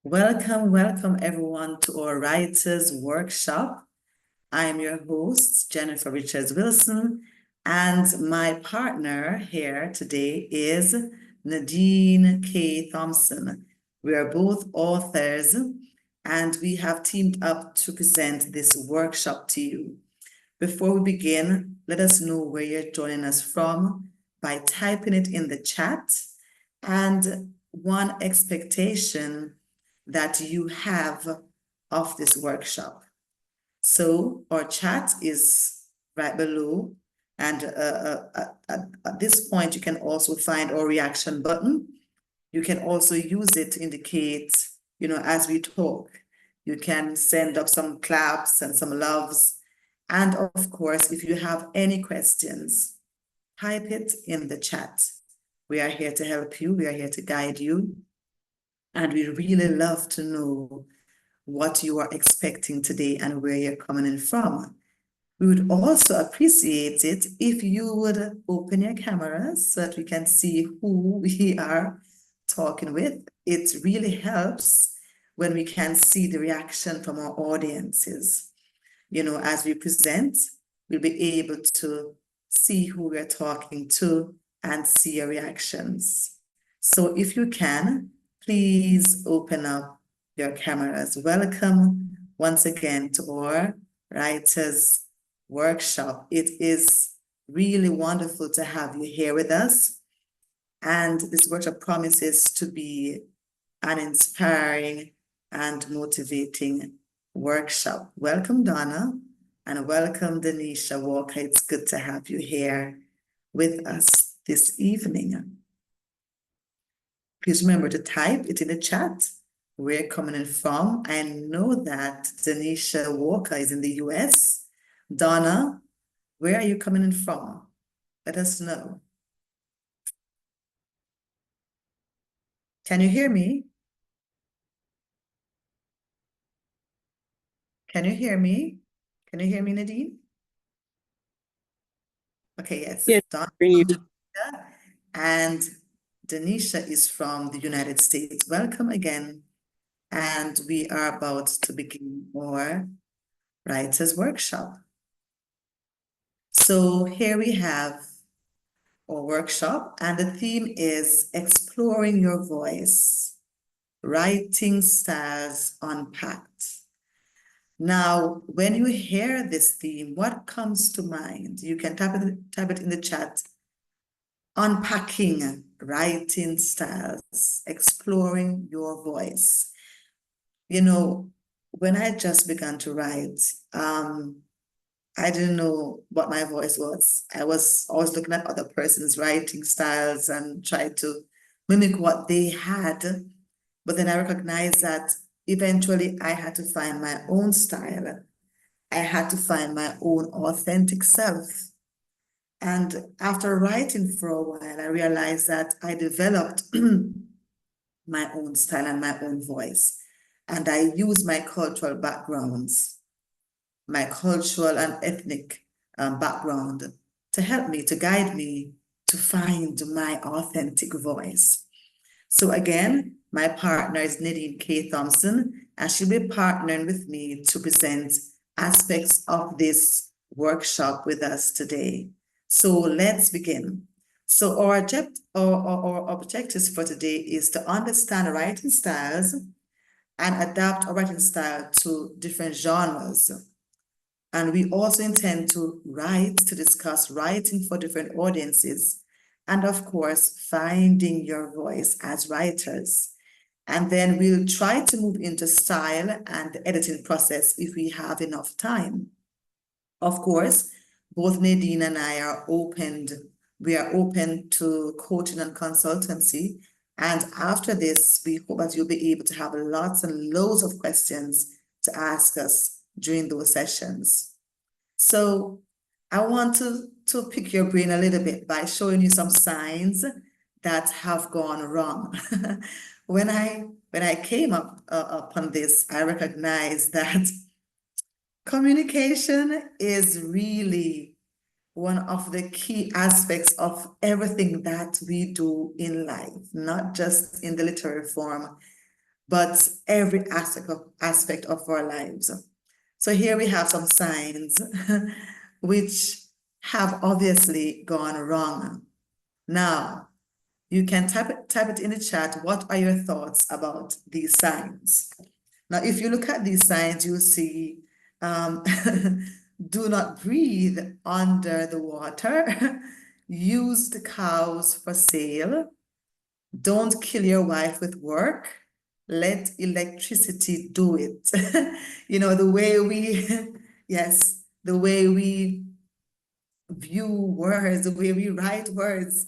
Welcome everyone to our Writers Workshop. I am your host, Jennifer Richards Wilson, and my partner here today is Nadine K. Thompson. We are both authors, and we have teamed up to present this workshop to you. Before we begin, let us know where you're joining us from by typing it in the chat, and one expectation that you have of this workshop. So our chat is right below, and at this point you can also find our reaction button. You can also use it to indicate, as we talk. You can send up some claps and some loves. And of course, if you have any questions, type it in the chat. We are here to help you. We are here to guide you. And we really love to know what you are expecting today and where you're coming in from. We would also appreciate it if you would open your cameras so that we can see who we are talking with. It really helps when we can see the reaction from our audiences. As we present, we'll be able to see who we're talking to and see your reactions. So if you can, please open up your cameras. Welcome once again to our Writers Workshop. It is really wonderful to have you here with us. And this workshop promises to be an inspiring and motivating workshop. Welcome, Donna, and welcome, Denisha Walker. It's good to have you here with us this evening. Please remember to type it in the chat where you're coming in from. I know that Denisha Walker is in the US. Donna, where are you coming in from? Let us know. Can you hear me? Can you hear me? Can you hear me, Nadine? Okay, yes. Yes, Donna you. and Denisha is from the United States. Welcome again. And we are about to begin our Writers Workshop. So here we have our workshop, and the theme is Exploring Your Voice, Writing Styles Unpacked. Now, when you hear this theme, what comes to mind? You can type it in the chat. Unpacking writing styles, exploring your voice. When I just began to write, I didn't know what my voice was. I was always looking at other person's writing styles and tried to mimic what they had. But then I recognized that eventually I had to find my own style. I had to find my own authentic self. And after writing for a while, I realized that I developed my own style and my own voice. And I use my cultural backgrounds, my cultural and ethnic background to help me, to guide me to find my authentic voice. So again, my partner is Nadine K. Thompson, and she'll be partnering with me to present aspects of this workshop with us today. So let's begin. So our objectives for today is to understand writing styles and adapt our writing style to different genres. And we also intend to write to discuss writing for different audiences, and of course, finding your voice as writers. And then we'll try to move into style and the editing process if we have enough time. Of course, both Nadine and I are open to coaching and consultancy. And after this, we hope that you'll be able to have lots and loads of questions to ask us during those sessions. So I want to pick your brain a little bit by showing you some signs that have gone wrong. When I came upon this, I recognized that communication is really one of the key aspects of everything that we do in life, not just in the literary form, but every aspect of our lives. So here we have some signs which have obviously gone wrong. Now, you can type it in the chat. What are your thoughts about these signs? Now, if you look at these signs, you'll see do not breathe under the water, used cows for sale, don't kill your wife with work, let electricity do it. You know, the way we, yes, the way we view words, the way we write words.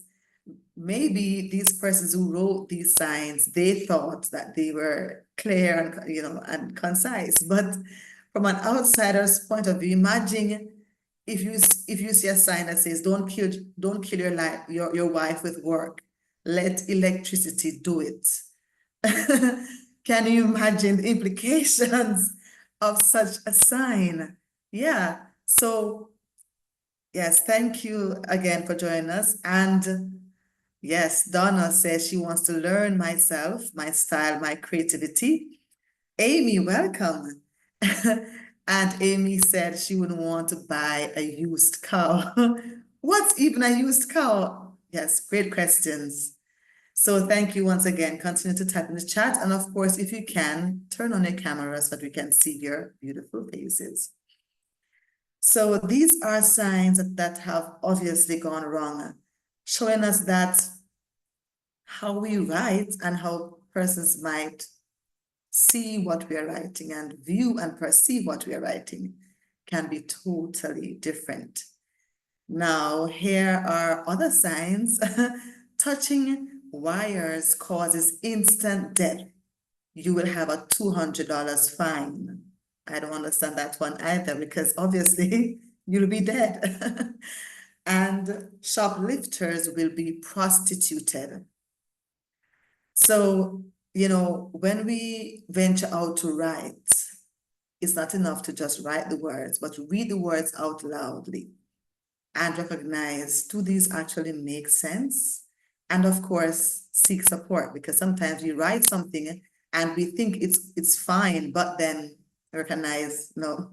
Maybe these persons who wrote these signs, they thought that they were clear and, you know, and concise. But from an outsider's point of view, imagine if you see a sign that says don't kill your wife with work, let electricity do it. Can you imagine the implications of such a sign? Yeah. So yes, thank you again for joining us. And yes, Donna says she wants to learn myself, my style, my creativity. Amy, welcome. And Amy said she wouldn't want to buy a used cow. What's even a used cow? Yes, great questions. So thank you once again. Continue to type in the chat. And of course, if you can, turn on your camera so that we can see your beautiful faces. So these are signs that have obviously gone wrong, showing us that how we write and how persons might see what we are writing and view and perceive what we are writing can be totally different. Now, here are other signs. Touching wires causes instant death. You will have a $200 fine. I don't understand that one either because obviously you'll be dead. And shoplifters will be prostituted. So, you know, when we venture out to write, it's not enough to just write the words, but read the words out loudly and recognize, do these actually make sense? And of course, seek support, because sometimes we write something and we think it's fine, but then recognize, no,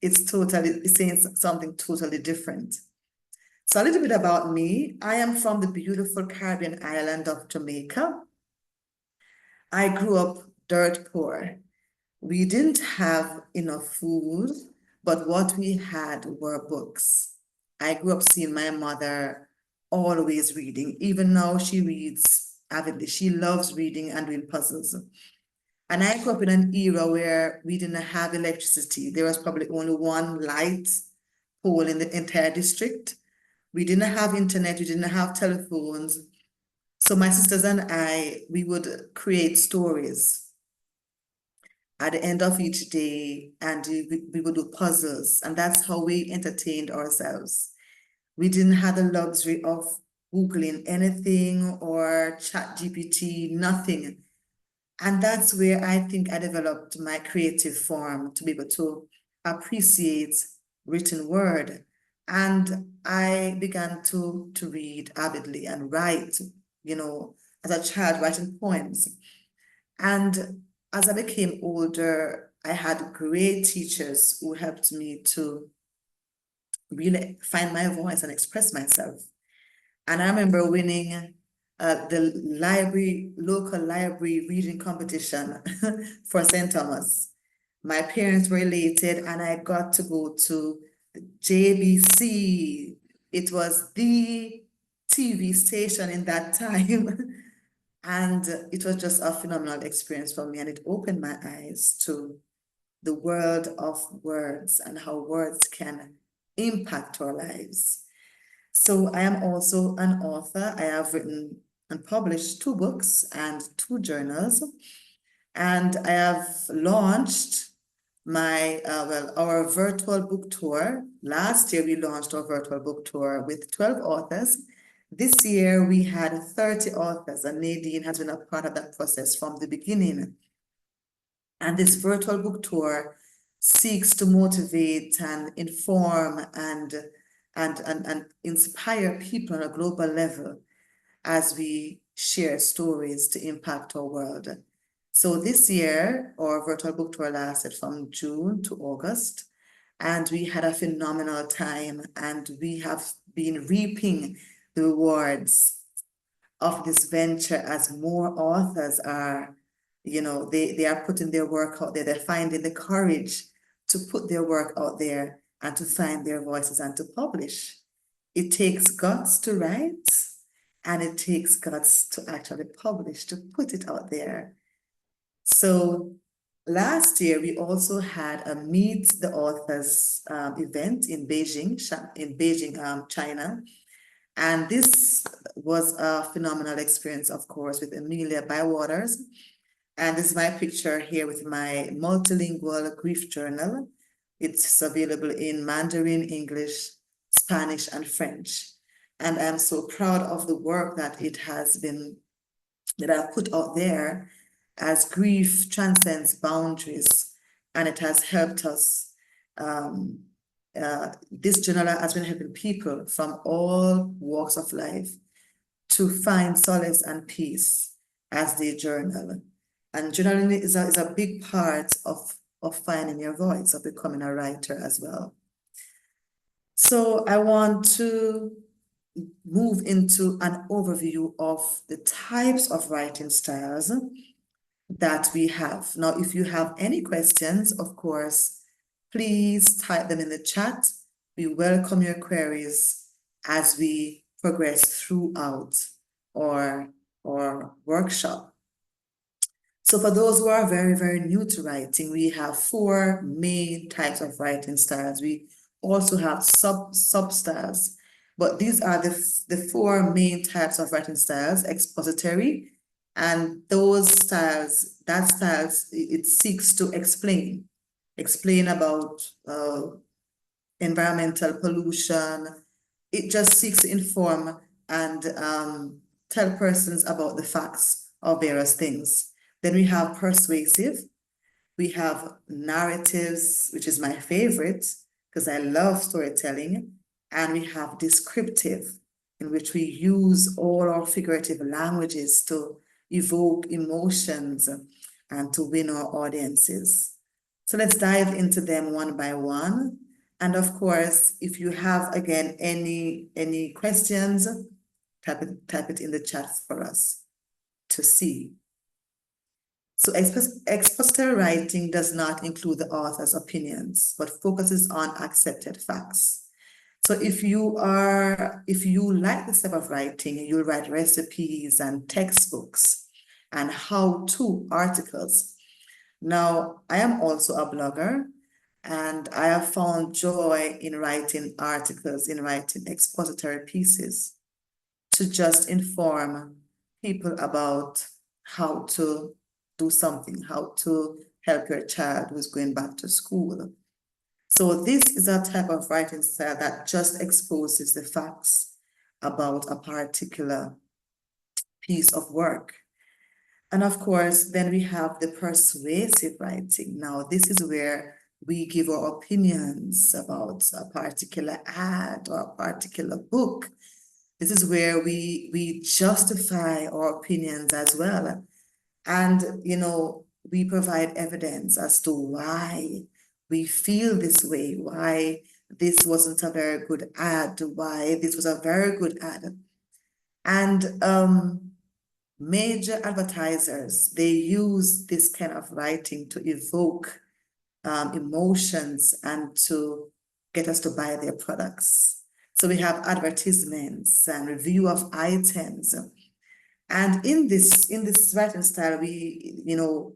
it's saying something totally different. So a little bit about me. I am from the beautiful Caribbean island of Jamaica. I grew up dirt poor. We didn't have enough food, but what we had were books. I grew up seeing my mother always reading. Even now she reads avidly. She loves reading and doing puzzles. And I grew up in an era where we didn't have electricity. There was probably only one light pole in the entire district. We didn't have internet, we didn't have telephones. So my sisters and I, we would create stories at the end of each day, and we would do puzzles, and that's how we entertained ourselves. We didn't have the luxury of Googling anything or chat GPT, nothing. And that's where I think I developed my creative form to be able to appreciate written word. And I began to read avidly and write, you know, as a child, writing poems. And as I became older, I had great teachers who helped me to really find my voice and express myself. And I remember winning the local library reading competition for St. Thomas. My parents were elated and I got to go to JBC. It was the TV station in that time. And it was just a phenomenal experience for me, and it opened my eyes to the world of words and how words can impact our lives. So I am also an author. I have written and published 2 books and 2 journals, and I have launched our virtual book tour. Last year, we launched our virtual book tour with 12 authors. This year, we had 30 authors, and Nadine has been a part of that process from the beginning. And this virtual book tour seeks to motivate and inform and inspire people on a global level as we share stories to impact our world. So this year, our virtual book tour lasted from June to August, and we had a phenomenal time, and we have been reaping the rewards of this venture as more authors are, they are putting their work out there. They're finding the courage to put their work out there and to find their voices and to publish. It takes guts to write, and it takes guts to actually publish, to put it out there. So last year, we also had a Meet the Authors event in Beijing, China. And this was a phenomenal experience, of course, with Amelia Bywaters. And this is my picture here with my multilingual grief journal. It's available in Mandarin, English, Spanish, and French. And I'm so proud of the work that I've put out there, as grief transcends boundaries, and it has helped us. This journal has been helping people from all walks of life to find solace and peace as they journal. And journaling is a big part of finding your voice, of becoming a writer as well. So I want to move into an overview of the types of writing styles that we have. Now, if you have any questions, of course, please type them in the chat. We welcome your queries as we progress throughout our workshop. So for those who are very, very new to writing, we have 4 main types of writing styles. We also have sub-styles, but these are the 4 main types of writing styles: expository, and those styles, it seeks to explain about environmental pollution. It just seeks to inform and tell persons about the facts of various things. Then we have persuasive. We have narratives, which is my favorite because I love storytelling. And we have descriptive, in which we use all our figurative languages to evoke emotions and to win our audiences. So let's dive into them one by one. And of course, if you have, again, any questions, type it in the chat for us to see. So expository writing does not include the author's opinions, but focuses on accepted facts. So if you like this type of writing, you'll write recipes and textbooks and how-to articles. Now, I am also a blogger, and I have found joy in writing articles, in writing expository pieces to just inform people about how to do something, how to help your child who's going back to school. So this is a type of writing style that just exposes the facts about a particular piece of work. And of course, then we have the persuasive writing. Now, this is where we give our opinions about a particular ad or a particular book. This is where we justify our opinions as well. And, we provide evidence as to why we feel this way, why this wasn't a very good ad, why this was a very good ad. And major advertisers, they use this kind of writing to evoke emotions and to get us to buy their products. So we have advertisements and review of items. And in this writing style,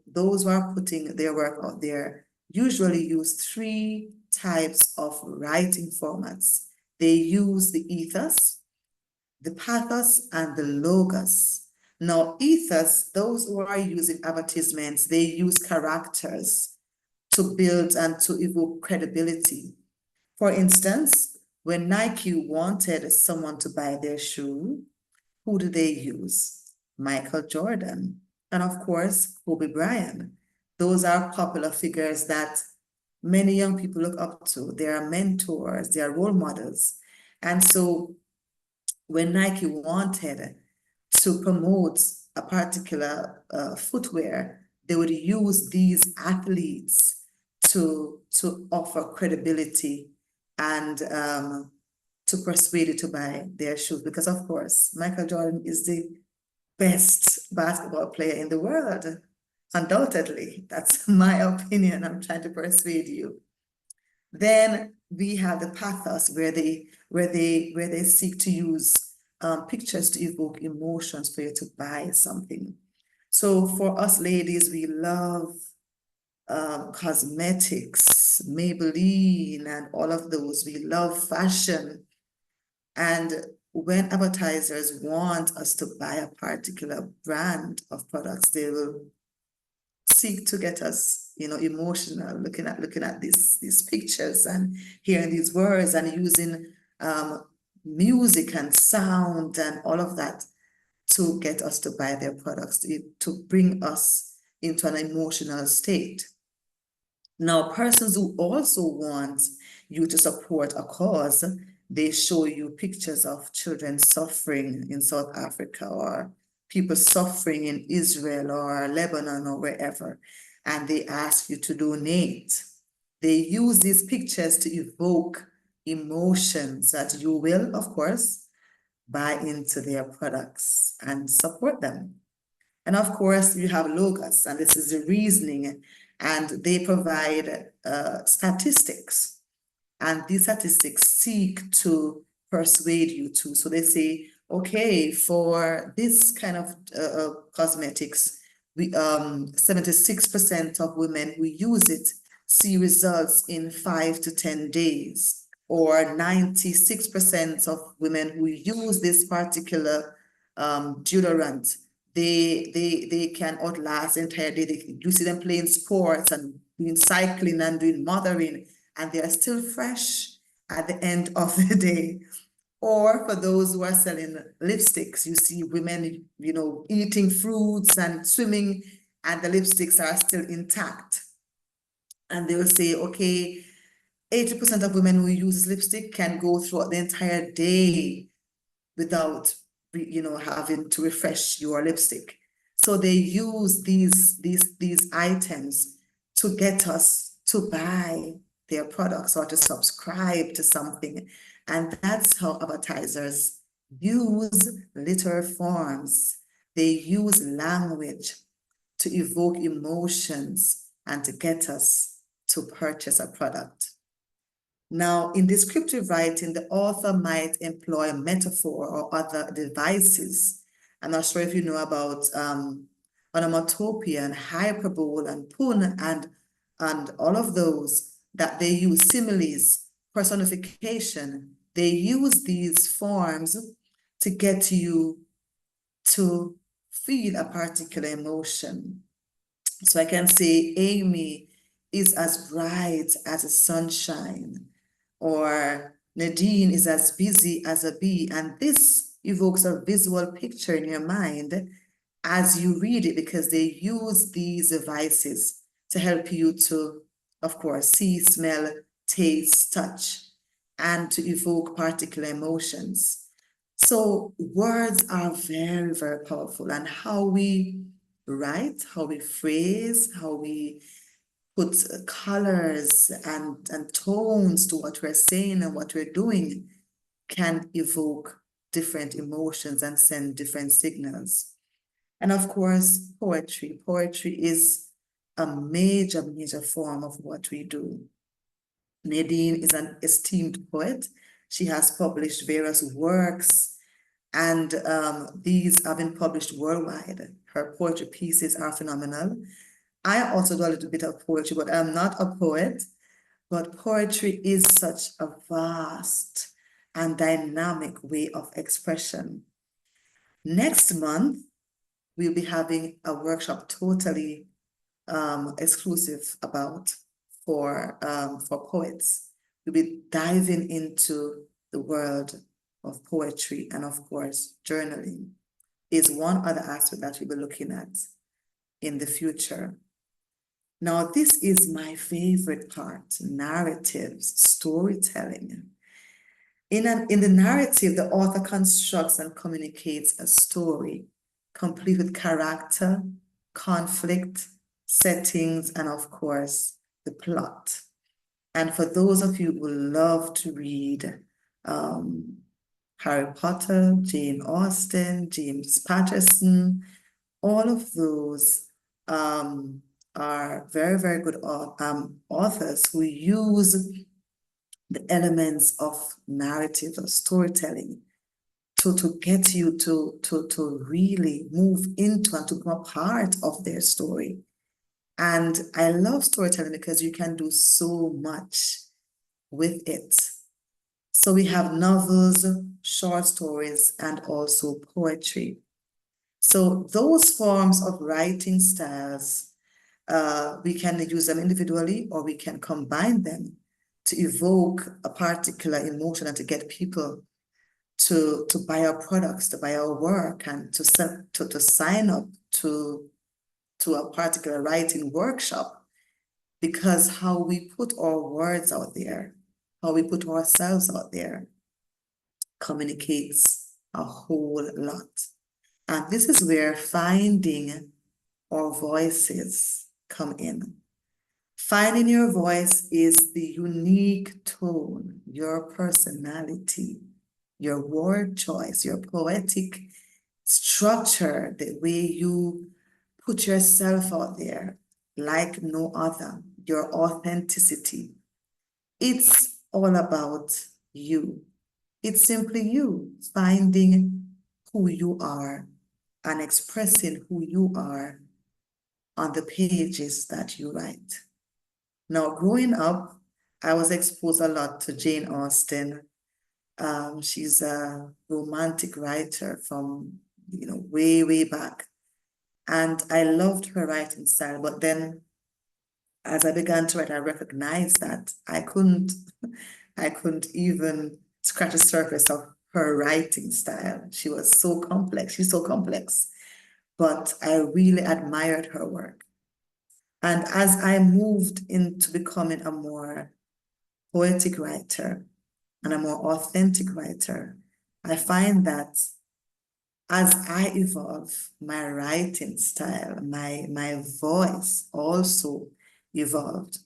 those who are putting their work out there usually use 3 types of writing formats. They use the ethos, the pathos, and the logos. Now, ethos, those who are using advertisements, they use characters to build and to evoke credibility. For instance, when Nike wanted someone to buy their shoe, who do they use? Michael Jordan, and of course, Kobe Bryant. Those are popular figures that many young people look up to. They are mentors, they are role models. And so when Nike wanted to promote a particular footwear, they would use these athletes to offer credibility and to persuade you to buy their shoes. Because of course, Michael Jordan is the best basketball player in the world. Undoubtedly, that's my opinion. I'm trying to persuade you. Then we have the pathos where they seek to use pictures to evoke emotions for you to buy something. So for us ladies, we love cosmetics, Maybelline, and all of those. We love fashion. And when advertisers want us to buy a particular brand of products, they will seek to get us, emotional, looking at these pictures and hearing these words and using music and sound and all of that to get us to buy their products, to bring us into an emotional state. Now, persons who also want you to support a cause, they show you pictures of children suffering in South Africa or people suffering in Israel or Lebanon or wherever, and they ask you to donate. They use these pictures to evoke emotions that you will, of course, buy into their products and support them. And of course, you have logos, and this is the reasoning, and they provide statistics. And these statistics seek to persuade you to. So they say, okay, for this kind of cosmetics, 76% of women who use it see results in 5 to 10 days, or 96% of women who use this particular deodorant, they can outlast the entire day. You see them playing sports and doing cycling and doing mothering, and they are still fresh at the end of the day. Or for those who are selling lipsticks, you see women, eating fruits and swimming, and the lipsticks are still intact. And they will say, okay, 80% of women who use lipstick can go throughout the entire day without, having to refresh your lipstick. So they use these items to get us to buy their products or to subscribe to something. And that's how advertisers use literal forms. They use language to evoke emotions and to get us to purchase a product. Now, in descriptive writing, the author might employ metaphor or other devices. I'm not sure if you know about onomatopoeia and hyperbole and pun and all of those, that they use similes, personification. They use these forms to get you to feel a particular emotion. So I can say Amy is as bright as the sunshine, or Nadine is as busy as a bee. And this evokes a visual picture in your mind as you read it, because they use these devices to help you to, of course, see, smell, taste, touch, and to evoke particular emotions. So words are very, very powerful, and how we write, how we phrase, how we put colors and tones to what we're saying and what we're doing can evoke different emotions and send different signals. And of course, poetry. Poetry is a major, major form of what we do. Nadine is an esteemed poet. She has published various works, and these have been published worldwide. Her poetry pieces are phenomenal. I also do a little bit of poetry, but I'm not a poet. But poetry is such a vast and dynamic way of expression. Next month, we'll be having a workshop totally exclusive for poets. We'll be diving into the world of poetry, and of course, journaling is one other aspect that we'll be looking at in the future. Now, this is my favorite part: narratives, storytelling. In the narrative, the author constructs and communicates a story, complete with character, conflict, settings, and of course, the plot. And for those of you who love to read Harry Potter, Jane Austen, James Patterson, all of those are very, very good authors who use the elements of narrative or storytelling to get you to really move into and to become a part of their story. And I love storytelling because you can do so much with it. So we have novels, short stories, and also poetry. So those forms of writing styles, we can use them individually or we can combine them to evoke a particular emotion and to get people to buy our products, to buy our work, and to sign up to a particular writing workshop, because how we put our words out there, how we put ourselves out there, communicates a whole lot. And this is where finding our voices come in. Finding your voice is the unique tone, your personality, your word choice, your poetic structure, the way you put yourself out there like no other, your authenticity. It's all about you. It's simply you finding who you are and expressing who you are on the pages that you write. Now, growing up, I was exposed a lot to Jane Austen. She's a romantic writer from, way, way back. And I loved her writing style. But then as I began to write, I recognized that I couldn't even scratch the surface of her writing style. She was so complex. She's so complex. But I really admired her work. And as I moved into becoming a more poetic writer and a more authentic writer, I find that as I evolve, my writing style, my voice also evolved.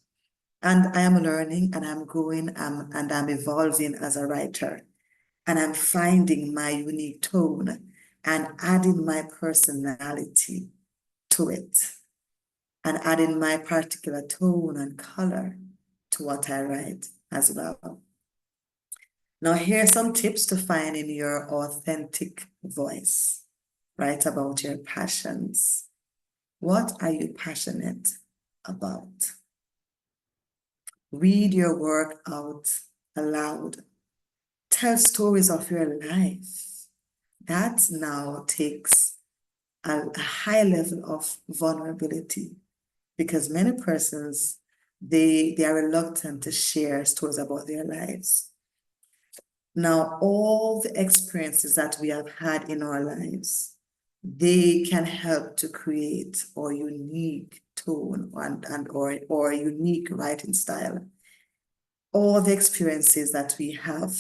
And I am learning and I'm growing and I'm evolving as a writer. And I'm finding my unique tone and adding my personality to it, and adding my particular tone and color to what I write as well. Now, here are some tips to finding your authentic voice. Write about your passions. What are you passionate about? Read your work out aloud. Tell stories of your life. That now takes a high level of vulnerability, because many persons, they are reluctant to share stories about their lives. Now, all the experiences that we have had in our lives, they can help to create our unique tone or unique writing style. All the experiences that we have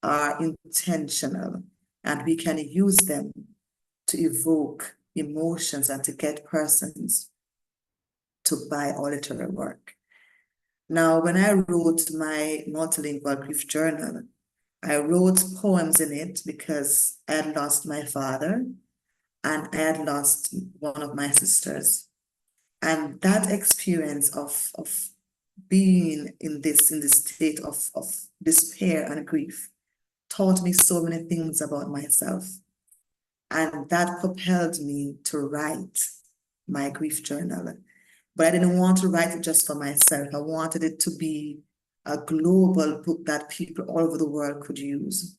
are intentional, and we can use them to evoke emotions and to get persons to buy our literary work. Now, when I wrote my multilingual grief journal, I wrote poems in it because I had lost my father and I had lost one of my sisters. And that experience of being in this state of despair and grief taught me so many things about myself. And that propelled me to write my grief journal. But I didn't want to write it just for myself. I wanted it to be a global book that people all over the world could use.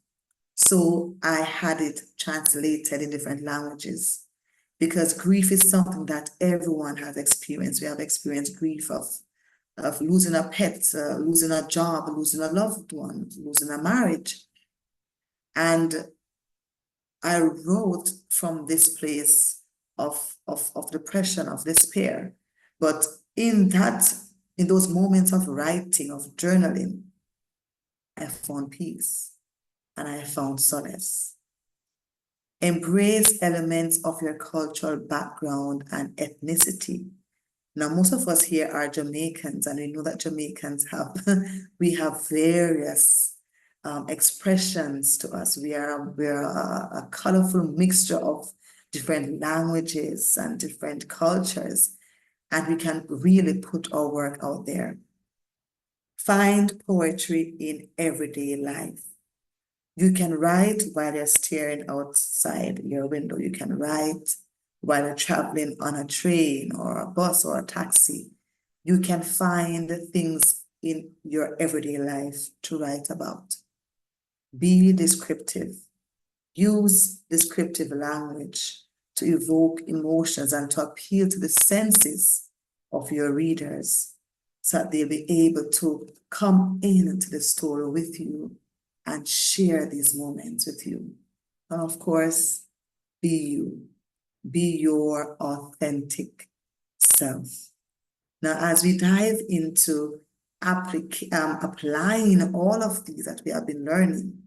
So I had it translated in different languages, because grief is something that everyone has experienced. We have experienced grief of losing a pet, losing a job, losing a loved one, losing a marriage. And I wrote from this place of depression, of despair. But in those moments of writing, of journaling, I found peace and I found solace. Embrace elements of your cultural background and ethnicity. Now, most of us here are Jamaicans, and we know that Jamaicans have we have various expressions to us. We're a colorful mixture of different languages and different cultures, and we can really put our work out there. Find poetry in everyday life. You can write while you're staring outside your window. You can write while you're traveling on a train or a bus or a taxi. You can find things in your everyday life to write about. Be descriptive. Use descriptive language to evoke emotions and to appeal to the senses of your readers so that they'll be able to come into the story with you and share these moments with you. And of course, be you. Be your authentic self. Now, as we dive into applying all of these that we have been learning,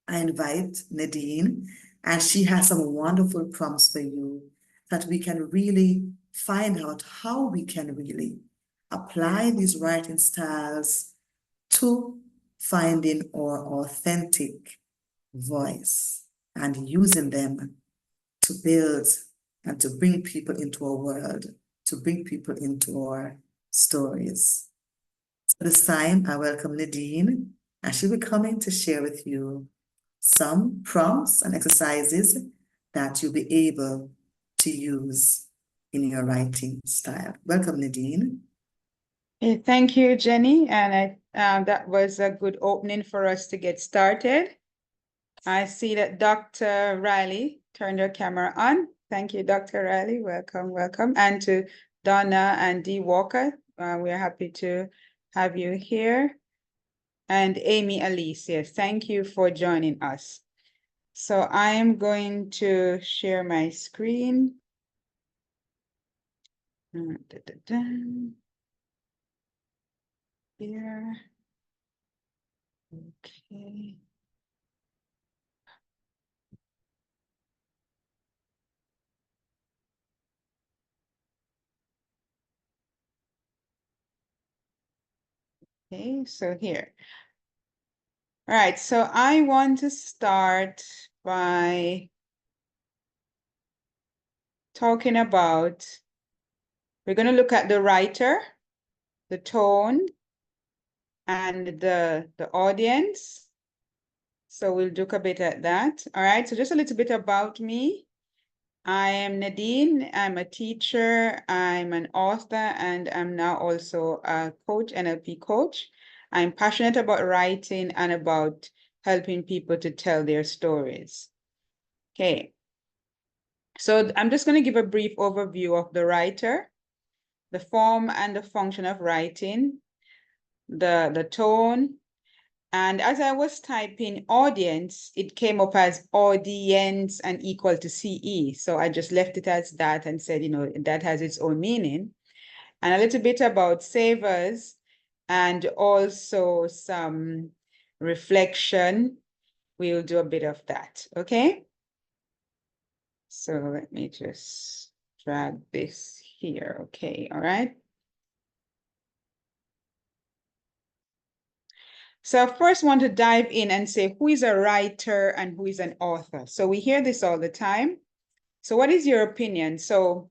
I invite Nadine, and she has some wonderful prompts for you that we can really find out how we can really apply these writing styles to finding our authentic voice and using them to build and to bring people into our world, to bring people into our stories. So this time, I welcome Nadine, and she'll be coming to share with you some prompts and exercises that you'll be able to use in your writing style. Welcome, Nadine. Thank you, Jenny. And that was a good opening for us to get started. I see that Dr. Riley turned her camera on. Thank you, Dr. Riley. Welcome, welcome. And to Donna and Dee Walker, we are happy to have you here. And Amy Alice, yes, thank you for joining us. So I am going to share my screen. Here. Okay. Okay, so here. All right, so I want to start by talking about, we're going to look at the writer, the tone, and the audience. So we'll look a bit at that. All right, so just a little bit about me. I am Nadine. I'm a teacher, I'm an author, and I'm now also a coach, NLP coach. I'm passionate about writing and about helping people to tell their stories. Okay, so I'm just going to give a brief overview of the writer, the form and the function of writing, the tone. And as I was typing audience, it came up as audience and equal to CE. So I just left it as that and said, you know, that has its own meaning. And a little bit about savers and also some reflection. We'll do a bit of that, okay? So let me just drag this here, okay, all right? So I first want to dive in and say, who is a writer and who is an author? So we hear this all the time. So what is your opinion? So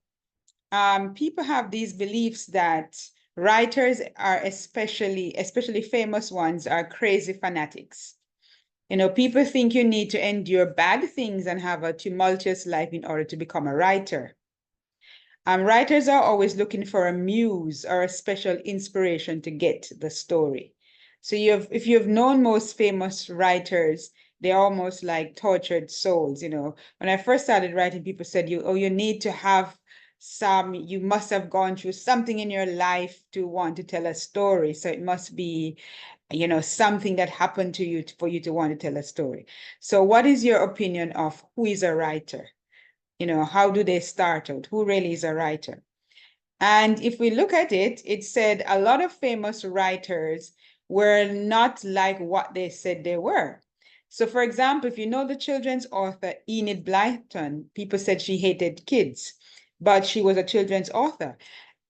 people have these beliefs that writers are especially famous ones are crazy fanatics. You know, people think you need to endure bad things and have a tumultuous life in order to become a writer. Writers are always looking for a muse or a special inspiration to get the story. So if you've known most famous writers, they're almost like tortured souls. You know, when I first started writing, people said, you need to have you must have gone through something in your life to want to tell a story. So it must be, you know, something that happened to you for you to want to tell a story. So what is your opinion of who is a writer? You know, how do they start out? Who really is a writer? And if we look at it, it said a lot of famous writers were not like what they said they were. So for example, if you know the children's author Enid Blyton, people said she hated kids, but she was a children's author.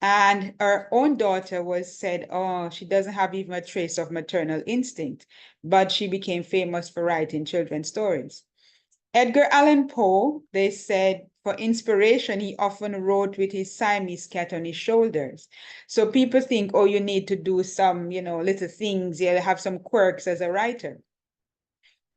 And her own daughter was said, oh, she doesn't have even a trace of maternal instinct, but she became famous for writing children's stories. Edgar Allan Poe, they said, for inspiration, he often wrote with his Siamese cat on his shoulders. So people think, oh, you need to do some, little things, you have some quirks as a writer.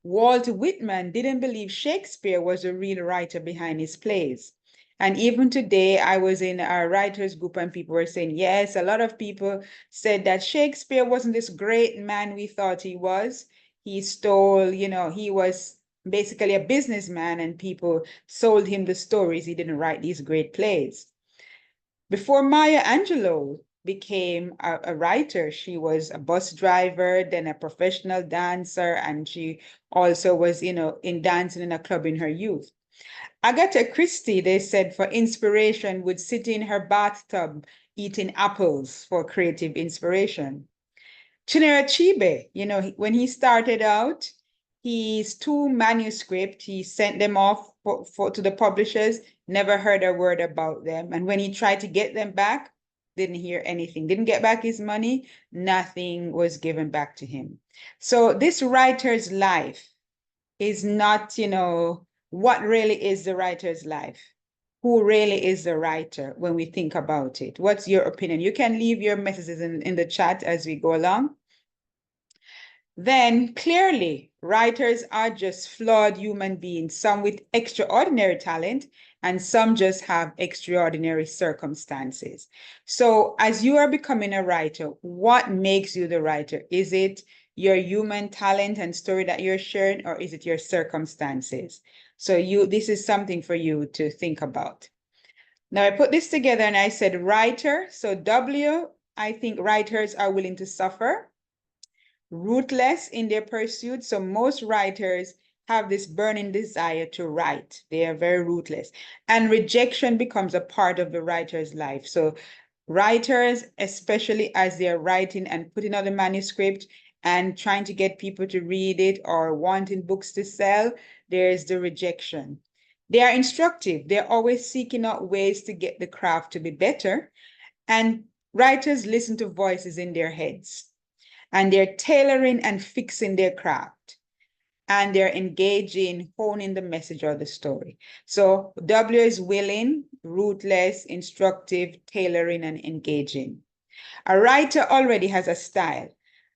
Walt Whitman didn't believe Shakespeare was the real writer behind his plays. And even today, I was in our writers group and people were saying, yes, a lot of people said that Shakespeare wasn't this great man we thought he was. He stole, he was basically a businessman and people sold him the stories. He didn't write these great plays. Before Maya Angelou became a writer, she was a bus driver, then a professional dancer, and she also was, in dancing in a club in her youth. Agatha Christie, they said, for inspiration, would sit in her bathtub eating apples for creative inspiration. Chinua Achebe, when he started out, his two manuscripts, he sent them off to the publishers, never heard a word about them. And when he tried to get them back, didn't hear anything, didn't get back his money, nothing was given back to him. So this writer's life is not, what really is the writer's life? Who really is the writer when we think about it? What's your opinion? You can leave your messages in the chat as we go along. Then clearly, writers are just flawed human beings, some with extraordinary talent and some just have extraordinary circumstances. So as you are becoming a writer, what makes you the writer? Is it your human talent and story that you're sharing, or is it your circumstances? So this is something for you to think about. Now I put this together and I said writer. So W, I think writers are willing to suffer. Ruthless in their pursuit. So most writers have this burning desire to write. They are very ruthless. And rejection becomes a part of the writer's life. So writers, especially as they're writing and putting out the manuscript and trying to get people to read it or wanting books to sell, there's the rejection. They are instructive. They're always seeking out ways to get the craft to be better. And writers listen to voices in their heads. And they're tailoring and fixing their craft. And they're engaging, honing the message or the story. So W is willing, ruthless, instructive, tailoring, and engaging. A writer already has a style.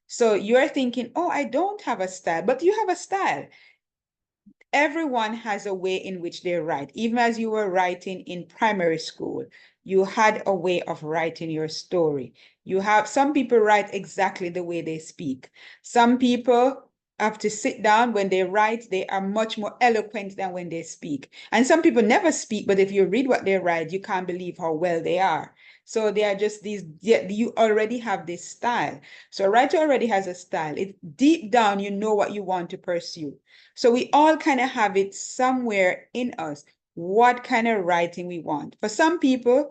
So you're thinking, oh, I don't have a style, but you have a style. Everyone has a way in which they write. Even as you were writing in primary school, you had a way of writing your story. You have some people write exactly the way they speak. Some people have to sit down when they write, they are much more eloquent than when they speak. And some people never speak, but if you read what they write, you can't believe how well they are. So they are just these, you already have this style. So a writer already has a style. Deep down, you know what you want to pursue. So we all kind of have it somewhere in us, what kind of writing we want. For some people,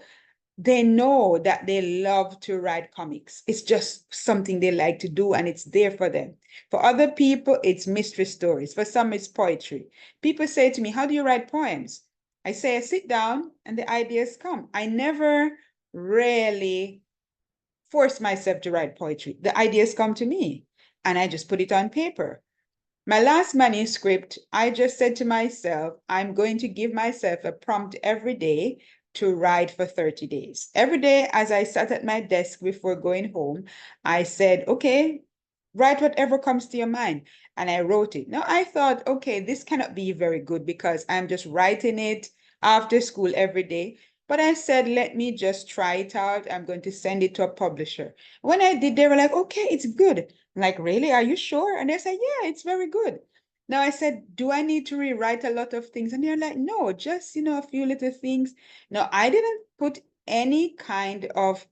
they know that they love to write comics. It's just something they like to do and it's there for them. For other people, it's mystery stories. For some, it's poetry. People say to me, how do you write poems? I say, I sit down and the ideas come. I never really force myself to write poetry. The ideas come to me and I just put it on paper. My last manuscript, I just said to myself, I'm going to give myself a prompt every day to write for 30 days. Every day as I sat at my desk before going home, I said, okay, write whatever comes to your mind. And I wrote it. Now I thought, okay, this cannot be very good because I'm just writing it after school every day. But I said, let me just try it out. I'm going to send it to a publisher. When I did, they were like, okay, it's good. I'm like, really? Are you sure? And they said, yeah, it's very good. Now I said, do I need to rewrite a lot of things? And they're like, no, just, a few little things. No, I didn't put any kind of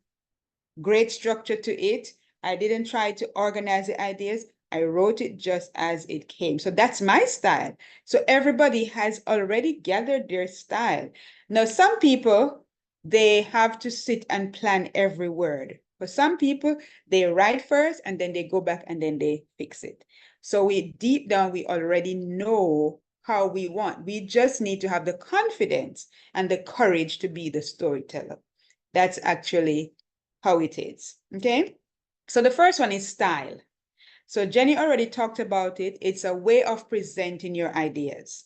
great structure to it. I didn't try to organize the ideas. I wrote it just as it came. So that's my style. So everybody has already gathered their style. Now, some people, they have to sit and plan every word. For some people, they write first and then they go back and then they fix it. So deep down, we already know how we want. We just need to have the confidence and the courage to be the storyteller. That's actually how it is, okay? So the first one is style. So Jenny already talked about it. It's a way of presenting your ideas.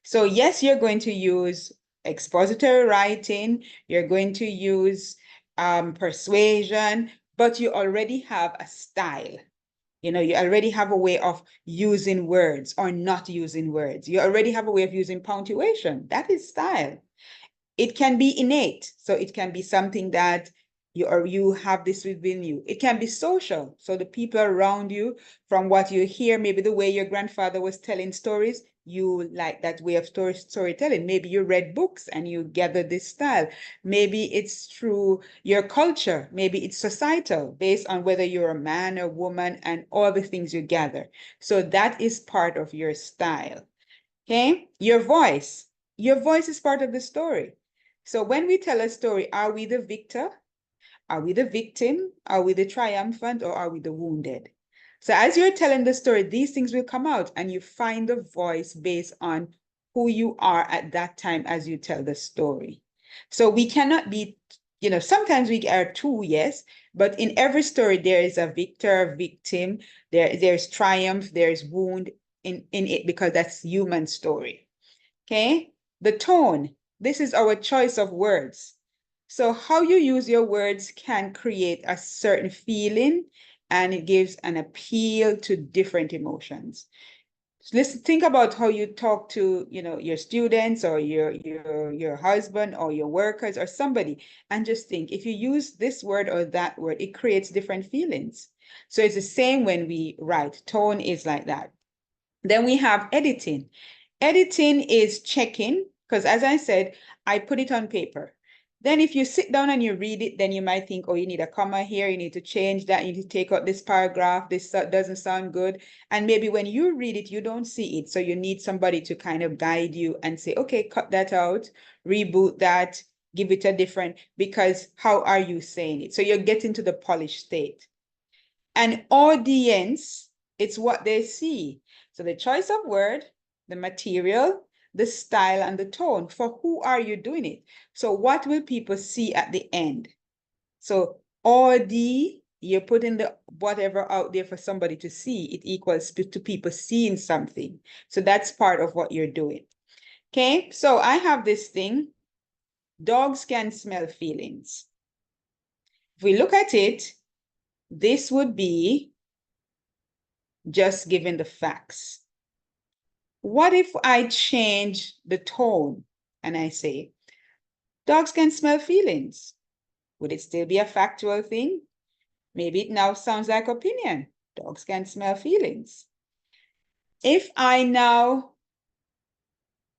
So yes, you're going to use expository writing, you're going to use persuasion, but you already have a style. You know, you already have a way of using words or not using words. You already have a way of using punctuation. That is style. It can be innate, so it can be something that you have this within you. It can be social, so the people around you, from what you hear, maybe the way your grandfather was telling stories, you like that way of storytelling. Maybe you read books and you gather this style. Maybe it's through your culture. Maybe it's societal, based on whether you're a man or woman and all the things you gather. So that is part of your style. Okay, your voice. Your voice is part of the story. So when we tell a story, are we the victor? Are we the victim? Are we the triumphant, or are we the wounded? So as you're telling the story, these things will come out, and you find the voice based on who you are at that time as you tell the story. So we cannot be, sometimes we are two, yes, but in every story there is a victor, victim, there's triumph, there's wound in it, because that's human story. Okay, the tone. This is our choice of words. So how you use your words can create a certain feeling, and it gives an appeal to different emotions. So let's think about how you talk to, your students or your husband or your workers or somebody, and just think, if you use this word or that word, it creates different feelings. So it's the same when we write. Tone is like that. Then we have editing. Editing is checking, because as I said, I put it on paper. Then if you sit down and you read it, then you might think, oh, you need a comma here, you need to change that, you need to take out this paragraph, this doesn't sound good. And maybe when you read it, you don't see it. So you need somebody to kind of guide you and say, okay, cut that out, reboot that, give it a different, because how are you saying it? So you're getting to the polished state. An audience, it's what they see. So the choice of word, the material, the style, and the tone. For who are you doing it? So what will people see at the end? So audi, you're putting the whatever out there for somebody to see. It equals to people seeing something. So that's part of what you're doing. Okay, so I have this thing. Dogs can smell feelings. If we look at it, this would be just giving the facts. What if I change the tone and I say, dogs can smell feelings? Would it still be a factual thing? Maybe it now sounds like opinion. Dogs can smell feelings. If I now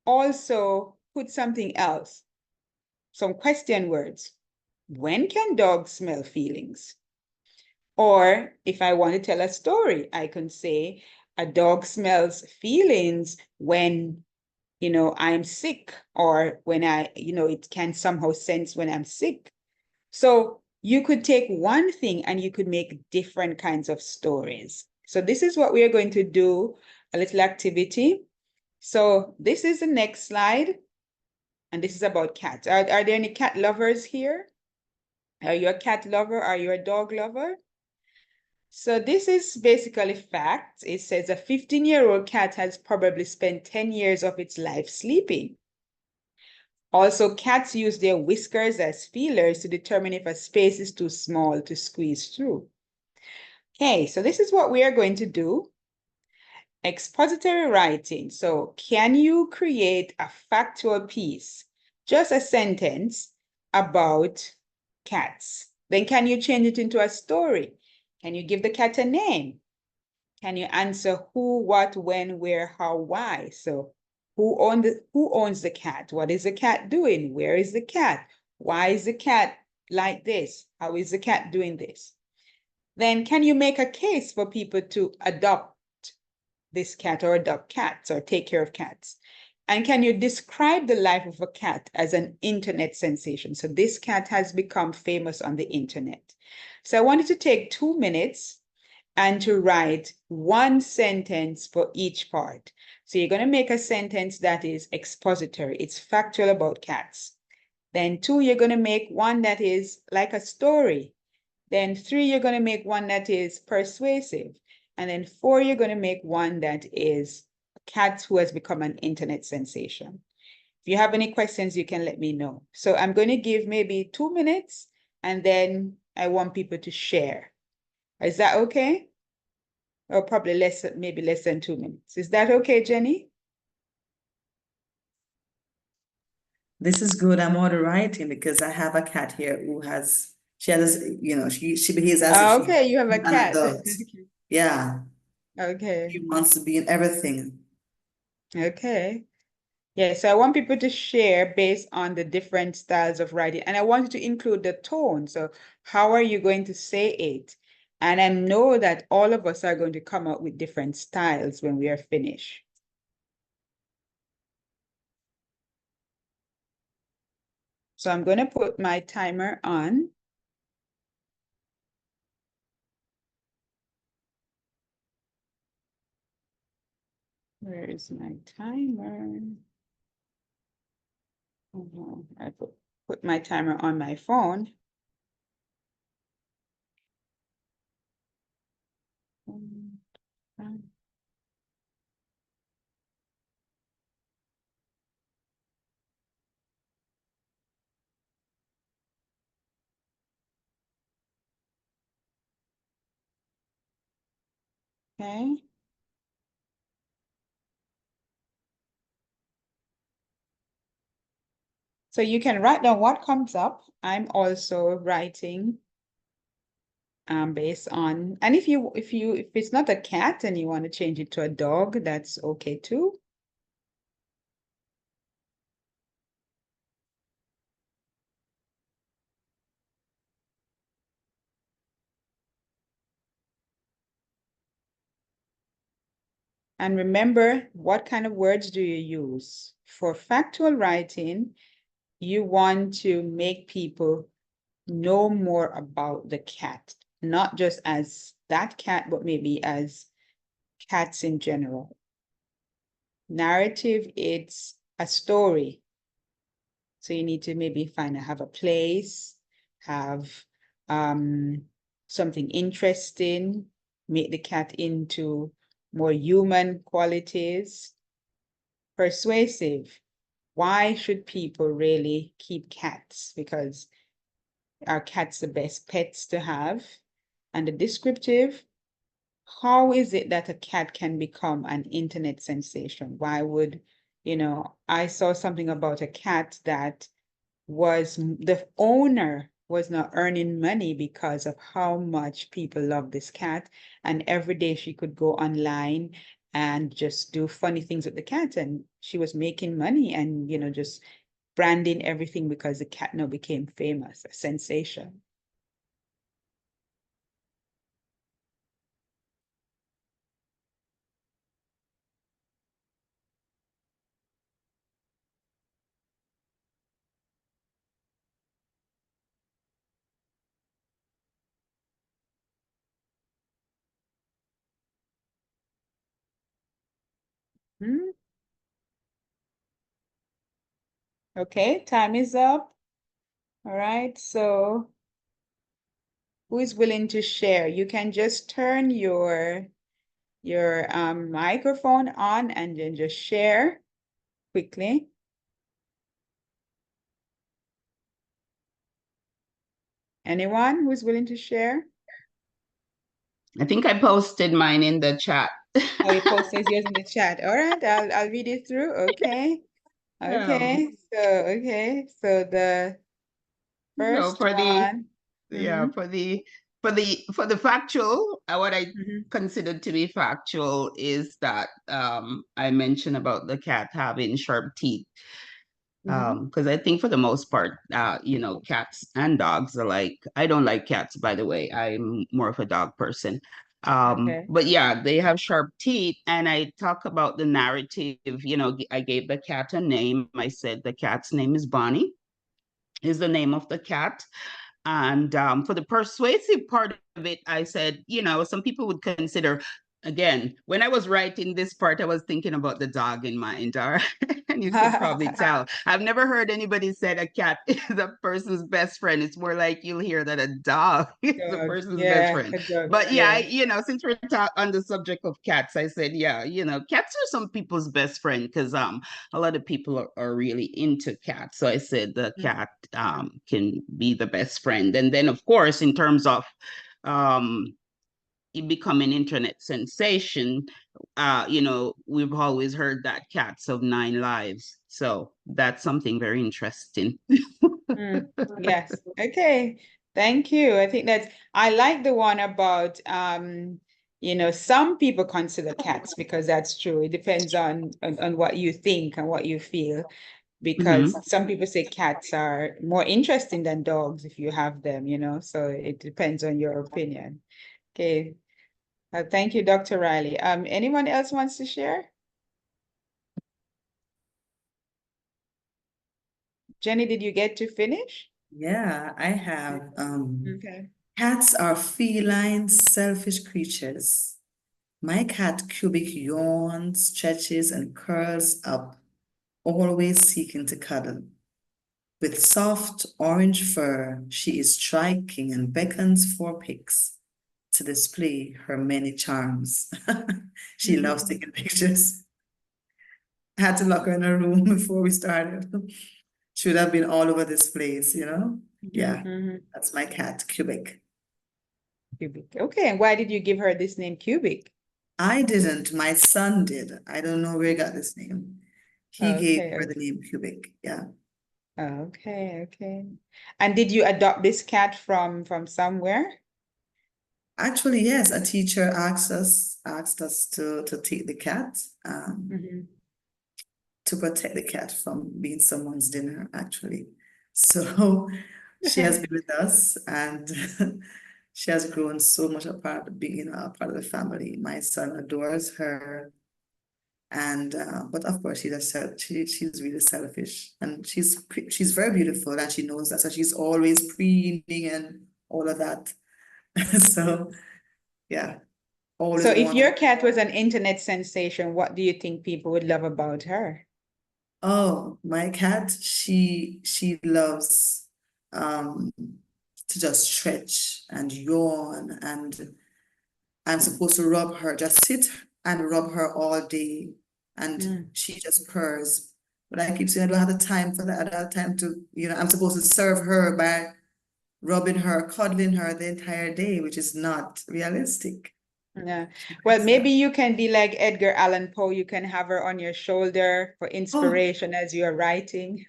also put something else, some question words, when can dogs smell feelings? Or if I want to tell a story, I can say a dog smells feelings when, I'm sick, or when it can somehow sense when I'm sick. So you could take one thing and you could make different kinds of stories. So this is what we are going to do, a little activity. So this is the next slide. And this is about cats. Are there any cat lovers here? Are you a cat lover? Are you a dog lover? So this is basically facts. It says a 15-year-old cat has probably spent 10 years of its life sleeping. Also, cats use their whiskers as feelers to determine if a space is too small to squeeze through. Okay, so this is what we are going to do. Expository writing. So can you create a factual piece, just a sentence about cats? Then can you change it into a story? Can you give the cat a name? Can you answer who, what, when, where, how, why? So who owns the cat? What is the cat doing? Where is the cat? Why is the cat like this? How is the cat doing this? Then can you make a case for people to adopt this cat, or adopt cats, or take care of cats? And can you describe the life of a cat as an internet sensation? So this cat has become famous on the internet. So I wanted to take 2 minutes and to write one sentence for each part. So you're going to make a sentence that is expository. It's factual about cats. Then 2, you're going to make one that is like a story. Then 3, you're going to make one that is persuasive. And then 4, you're going to make one that is a cat who has become an internet sensation. If you have any questions, you can let me know. So I'm going to give maybe 2 minutes, and then I want people to share. Is that okay? Or probably less, maybe less than 2 minutes. Is that okay, Jenny? This is good. I'm order writing because I have a cat here who has, she has, she behaves as if she's Okay, you have a an cat. adult. Yeah, she Okay, wants to be in everything. okay. Yeah, so I want people to share based on the different styles of writing. And I want you to include the tone. So how are you going to say it? And I know that all of us are going to come up with different styles when we are finished. So I'm going to put my timer on. Where is my timer? I put my timer on my phone. Okay. So you can write down what comes up. I'm also writing based on, and if it's not a cat and you want to change it to a dog, that's okay too. And remember, what kind of words do you use? For factual writing, you want to make people know more about the cat, not just as that cat, but maybe as cats in general. Narrative, it's a story. So you need to maybe have a place, have something interesting, make the cat into more human qualities. Persuasive. Why should people really keep cats? Because are cats the best pets to have? And the descriptive, how is it that a cat can become an internet sensation? Why would, I saw something about a cat that the owner was not earning money because of how much people love this cat. And every day she could go online and just do funny things with the cat. And she was making money and, just branding everything because the cat now became famous, a sensation. Hmm? Okay, time is up. All right, so who is willing to share? You can just turn your microphone on and then just share quickly. Anyone who's willing to share? I think I posted mine in the chat. Oh, you posted yours in the chat. All right, I'll read it through. Okay. Okay. So the So first for the one. yeah Mm-hmm. for the factual, what I Mm-hmm. considered to be factual is that I mentioned about the cat having sharp teeth. Mm-hmm. Because I think for the most part, cats and dogs are like, I don't like cats, by the way. I'm more of a dog person. Okay. But yeah, they have sharp teeth. And I talk about the narrative, I gave the cat a name. I said the cat's name is Bonnie, is the name of the cat. And for the persuasive part of it, I said, some people would consider again, when I was writing this part, I was thinking about the dog in mind, all right? And you could probably tell. I've never heard anybody say a cat is a person's best friend. It's more like you'll hear that a dog is a Dog. person's best Yeah, friend. a dog. But yeah, Yeah. since we're on the subject of cats, I said, yeah, cats are some people's best friend because a lot of people are really into cats. So I said the cat can be the best friend. And then of course, in terms of it become an internet sensation, we've always heard that cats have 9 lives. So that's something very interesting. Yes. Okay. Thank you. I think I like the one about, some people consider cats because that's true. It depends on what you think and what you feel. Because Mhm. some people say cats are more interesting than dogs if you have them, so it depends on your opinion. Okay. Thank you, Dr. Riley. Anyone else wants to share? Jenny, did you get to finish? Yeah, I have. Okay. Cats are feline, selfish creatures. My cat Cubic yawns, stretches, and curls up, always seeking to cuddle. With soft orange fur, she is striking and beckons for pics to display her many charms. She loves taking pictures. I had to lock her in her room before we started. Should have been all over this place, you know? Yeah, that's my cat, Cubic. Cubic. Okay, and why did you give her this name, Cubic? I didn't, my son did. I don't know where he got this name. He gave Okay, her the name Cubic. Yeah. okay. And did you adopt this cat from somewhere? Actually, yes, a teacher asked us to take the cat, to protect the cat from being someone's dinner, actually. So she has been with us and she has grown so much a part of being, a part of the family. My son adores her. And but of course she's really selfish and she's very beautiful and she knows that, so she's always preening and all of that. So yeah, So always if wanting. your cat was an internet sensation, what do you think people would love about her? Oh, my cat, she loves um to just stretch and yawn, and I'm supposed to rub her, just sit and rub her all day, and she just purrs. But I keep saying I don't have the time for that. I don't have time to, I'm supposed to serve her by rubbing her, cuddling her the entire day, which is not realistic. Yeah. Well, maybe you can be like Edgar Allan Poe. You can have her on your shoulder for Oh, inspiration as you are writing.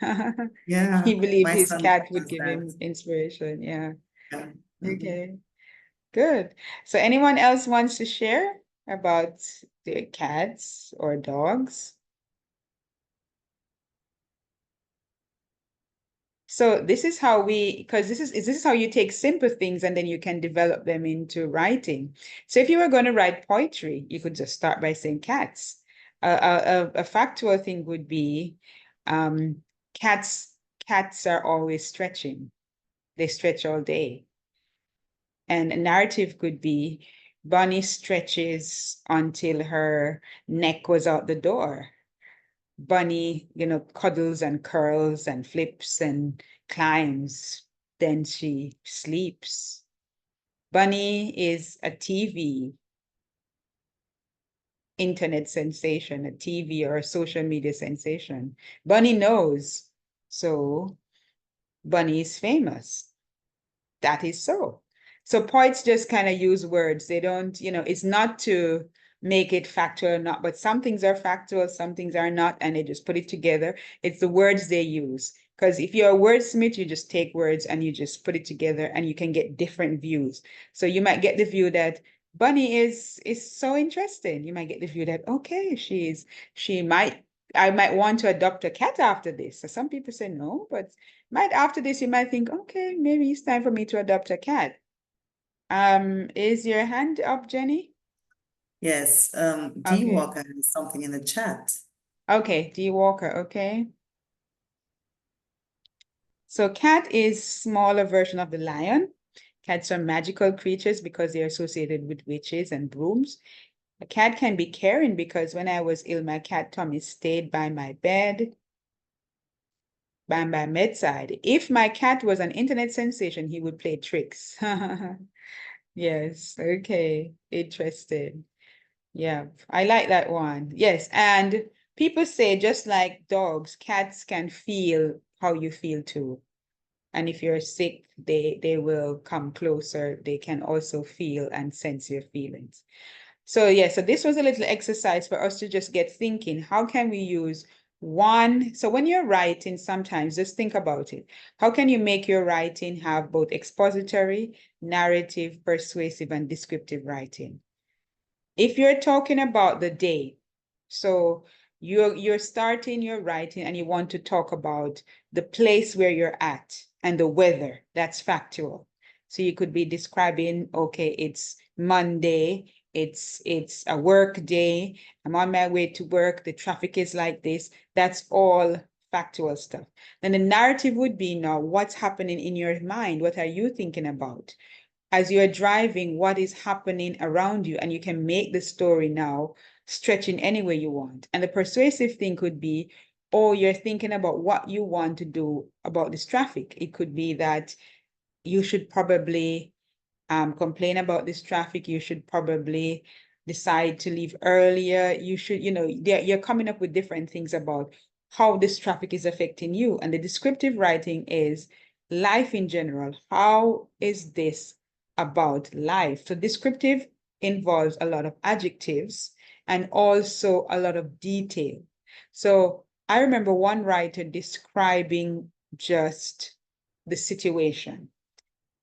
yeah, He believed my his son cat would does give that. him inspiration. Yeah. Yeah. Okay. Good. So anyone else wants to share about their cats or dogs? So this is how because this is how you take simple things and then you can develop them into writing. So if you were going to write poetry, you could just start by saying cats. A factual thing would be um, cats cats are always stretching. They stretch all day. And a narrative could be Bonnie stretches until her neck was out the door. Bunny, cuddles and curls and flips and climbs. Then she sleeps. Bunny is a TV internet sensation, a TV or a social media sensation. Bunny knows. So Bunny is famous. That is so. So poets just kind of use words. They don't, it's not to make it factual or not, but some things are factual, some things are not, and they just put it together. It's the words they use. Because if you're a wordsmith, you just take words and you just put it together and you can get different views. So you might get the view that Bunny is so interesting. You might get the view that, okay, I might want to adopt a cat after this. So some people say no, but might after this, you might think, okay, maybe it's time for me to adopt a cat. Is your hand up, Jenny? Yes, D Okay. Walker has something in the chat. Okay, D Walker, okay. So cat is smaller version of the lion. Cats are magical creatures because they are associated with witches and brooms. A cat can be caring because when I was ill, my cat Tommy stayed by my bed, by my bedside. If my cat was an internet sensation, he would play tricks. Yes, okay, interesting. Yeah, I like that one. Yes, and people say just like dogs, cats can feel how you feel too. And if you're sick, they will come closer. They can also feel and sense your feelings. So yeah, so this was a little exercise for us to just get thinking, how can we use one? So when you're writing, sometimes just think about it. How can you make your writing have both expository, narrative, persuasive, and descriptive writing? If you're talking about the day, so you're starting your writing and you want to talk about the place where you're at and the weather, that's factual. So you could be describing, okay, it's Monday, it's a work day, I'm on my way to work, the traffic is like this. That's all factual stuff. Then the narrative would be now what's happening in your mind, what are you thinking about? As you're driving, what is happening around you, and you can make the story now stretch in any way you want. And the persuasive thing could be, oh, you're thinking about what you want to do about this traffic. It could be that you should probably complain about this traffic. You should probably decide to leave earlier. You should, you're coming up with different things about how this traffic is affecting you. And the descriptive writing is life in general. How is this about life? So descriptive involves a lot of adjectives and also a lot of detail. So I remember one writer describing just the situation.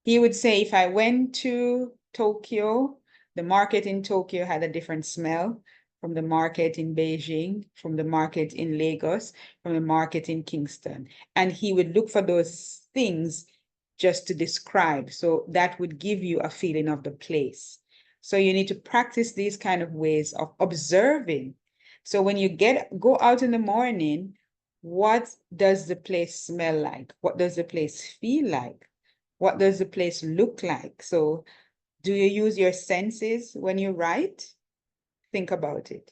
He would say, if I went to Tokyo, the market in Tokyo had a different smell from the market in Beijing, from the market in Lagos, from the market in Kingston. And he would look for those things just to describe. So that would give you a feeling of the place. So you need to practice these kind of ways of observing. So when you go out in the morning, what does the place smell like? What does the place feel like? What does the place look like? So do you use your senses when you write? Think about it.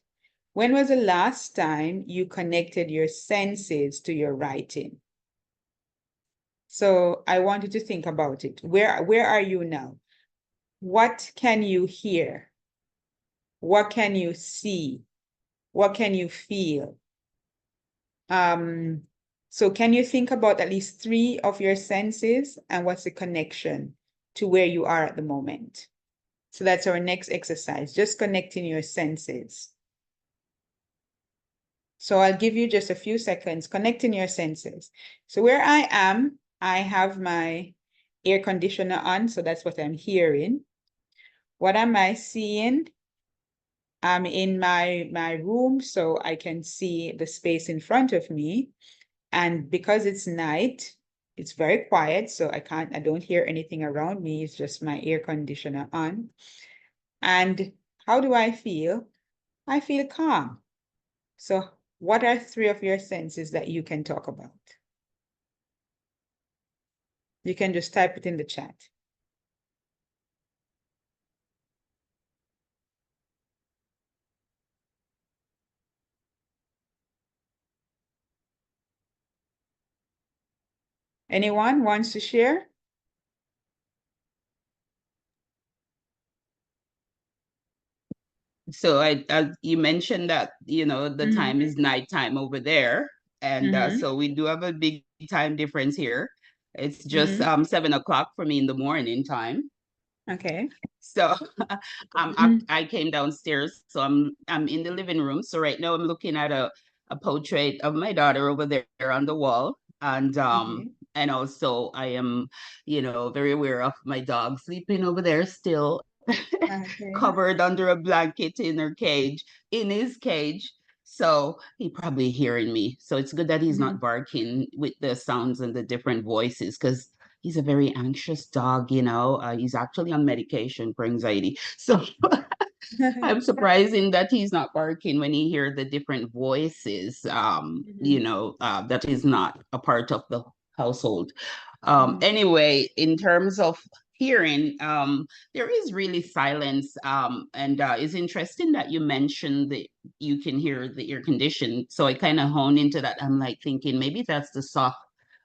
When was the last time you connected your senses to your writing? So I want you to think about it. Where are you now? What can you hear? What can you see? What can you feel? So can you think about at least 3 of your senses and what's the connection to where you are at the moment? So that's our next exercise, just connecting your senses. So I'll give you just a few seconds, connecting your senses. So where I am, I have my air conditioner on, so that's what I'm hearing. What am I seeing? I'm in my room, so I can see the space in front of me. And because it's night, it's very quiet, so I don't hear anything around me. It's just my air conditioner on. And how do I feel? I feel calm. So what are 3 of your senses that you can talk about? You can just type it in the chat. Anyone wants to share? So you mentioned that, the time is nighttime over there. And so we do have a big time difference here. It's just 7 o'clock for me in the morning time. Okay. So I came downstairs. So I'm in the living room. So right now I'm looking at a portrait of my daughter over there on the wall. And also I am, very aware of my dog sleeping over there still, Okay. covered under a blanket in his cage. So he probably hearing me. So it's good that he's not barking with the sounds and the different voices, because he's a very anxious dog. He's actually on medication for anxiety. So I'm surprising that he's not barking when he hear the different voices, that is not a part of the household. Anyway, in terms of hearing, there is really silence. And it's interesting that you mentioned that you can hear the air condition. So I kind of honed into that. I'm like thinking maybe that's the soft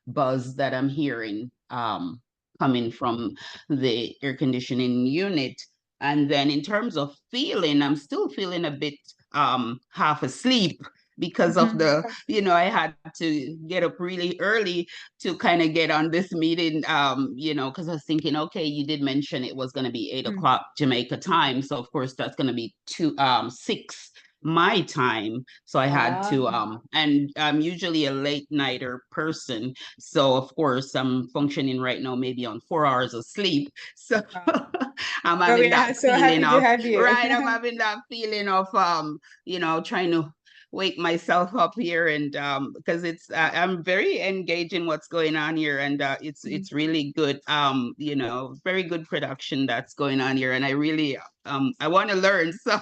buzz that I'm hearing coming from the air conditioning unit. And then in terms of feeling, I'm still feeling a bit half asleep because of the, I had to get up really early to kind of get on this meeting, because I was thinking, okay, you did mention it was going to be 8 o'clock Jamaica time. So of course that's going to be 6 my time. So I had to, and I'm usually a late nighter person. So of course I'm functioning right now, maybe on 4 hours of sleep. So I'm So having we that are so feeling happy to of, have you. right, I'm having that feeling of, trying to wake myself up here, and because it's I'm very engaged in what's going on here, and it's really good, very good production that's going on here, and I really I want to learn. So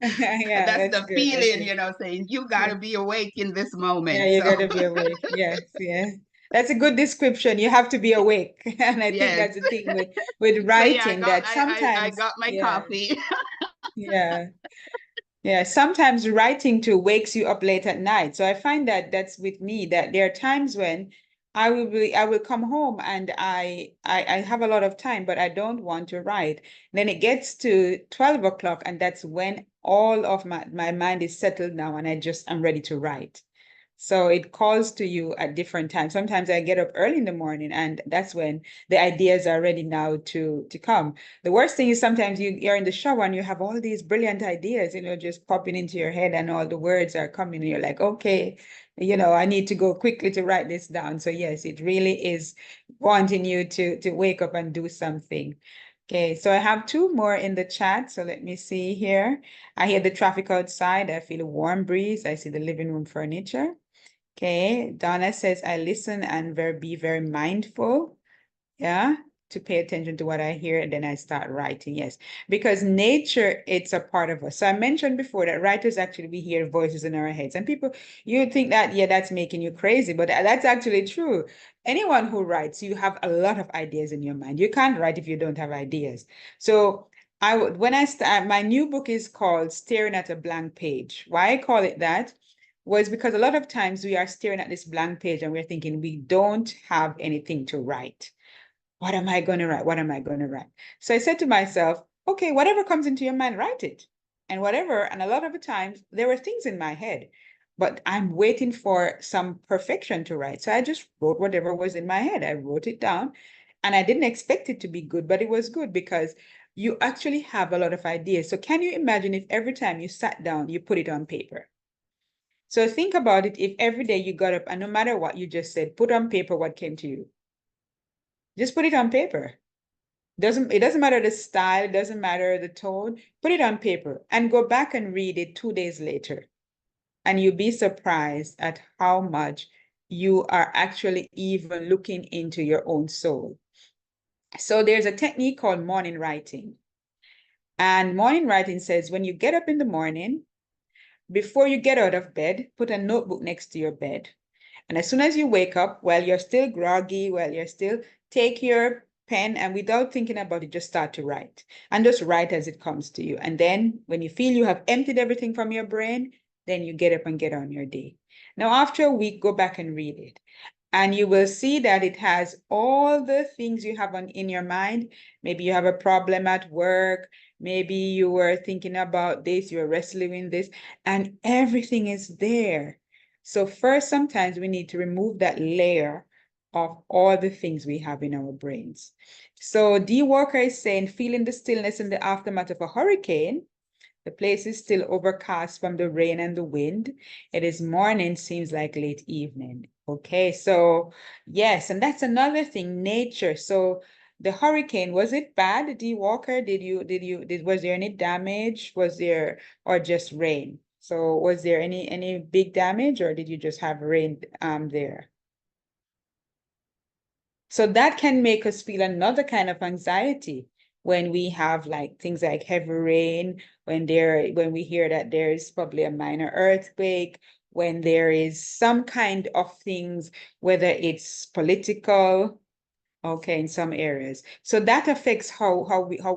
Yeah, that's that's the good. That's feeling, good. saying you got to be awake in this Yeah, moment. you So got to be awake. Yes, yes. That's a good description. You have to be awake. And I think yes. that's the thing with So yeah, writing that I sometimes, got my yeah, coffee. yeah. Yeah, sometimes writing too wakes you up late at night. So I find that that's with me, that there are times when I will come home and I have a lot of time, but I don't want to write. Then it gets to 12 o'clock, and that's when all of my mind is settled now, and I'm ready to write. So it calls to you at different times. Sometimes I get up early in the morning, and that's when the ideas are ready now to come. The worst thing is sometimes you're in the shower and you have all these brilliant ideas, just popping into your head, and all the words are coming, and you're like, okay, I need to go quickly to write this down. So yes, it really is wanting you to wake up and do something. Okay, so I have two more in the chat. So let me see here. I hear the traffic outside. I feel a warm breeze. I see the living room furniture. Okay, Donna says, I listen and be very mindful. Yeah, to pay attention to what I hear, and then I start writing. Yes, because nature, it's a part of us. So I mentioned before that writers actually, we hear voices in our heads, and people, you think that, yeah, that's making you crazy, but that's actually true. Anyone who writes, you have a lot of ideas in your mind. You can't write if you don't have ideas. So when I start, my new book is called Staring at a Blank Page. Why I call it that was because a lot of times we are staring at this blank page and we're thinking we don't have anything to write. What am I going to write? What am I going to write? So I said to myself, okay, whatever comes into your mind, write it. And a lot of the times there were things in my head, but I'm waiting for some perfection to write. So I just wrote whatever was in my head. I wrote it down, and I didn't expect it to be good, but it was good because you actually have a lot of ideas. So can you imagine if every time you sat down, you put it on paper? So think about it. If every day you got up and no matter what you just said, put on paper what came to you. Just put it on paper. It doesn't matter the style, it doesn't matter the tone. Put it on paper and go back and read it 2 days later. And you'll be surprised at how much you are actually even looking into your own soul. So there's a technique called morning writing. And morning writing says when you get up in the morning, before you get out of bed, put a notebook next to your bed. And as soon as you wake up, while you're still groggy, take your pen, and without thinking about it, just start to write. And just write as it comes to you. And then when you feel you have emptied everything from your brain, then you get up and get on your day. Now, after a week, go back and read it. And you will see that it has all the things you have in your mind. Maybe you have a problem at work. Maybe you were thinking about this, you're wrestling with this, and everything is there. So first, sometimes we need to remove that layer of all the things we have in our brains. So D. Walker is saying, feeling the stillness in the aftermath of a hurricane. The place is still overcast from the rain and the wind. It is morning, seems like late evening. Okay, so yes, and that's another thing, nature. So the hurricane, was it bad, D. Walker? Was there any damage? Or just rain? So was there any big damage, or did you just have rain there? So that can make us feel another kind of anxiety when we have like things like heavy rain, when we hear that there is probably a minor earthquake, when there is some kind of things, whether it's political, Okay, in some areas. So that affects how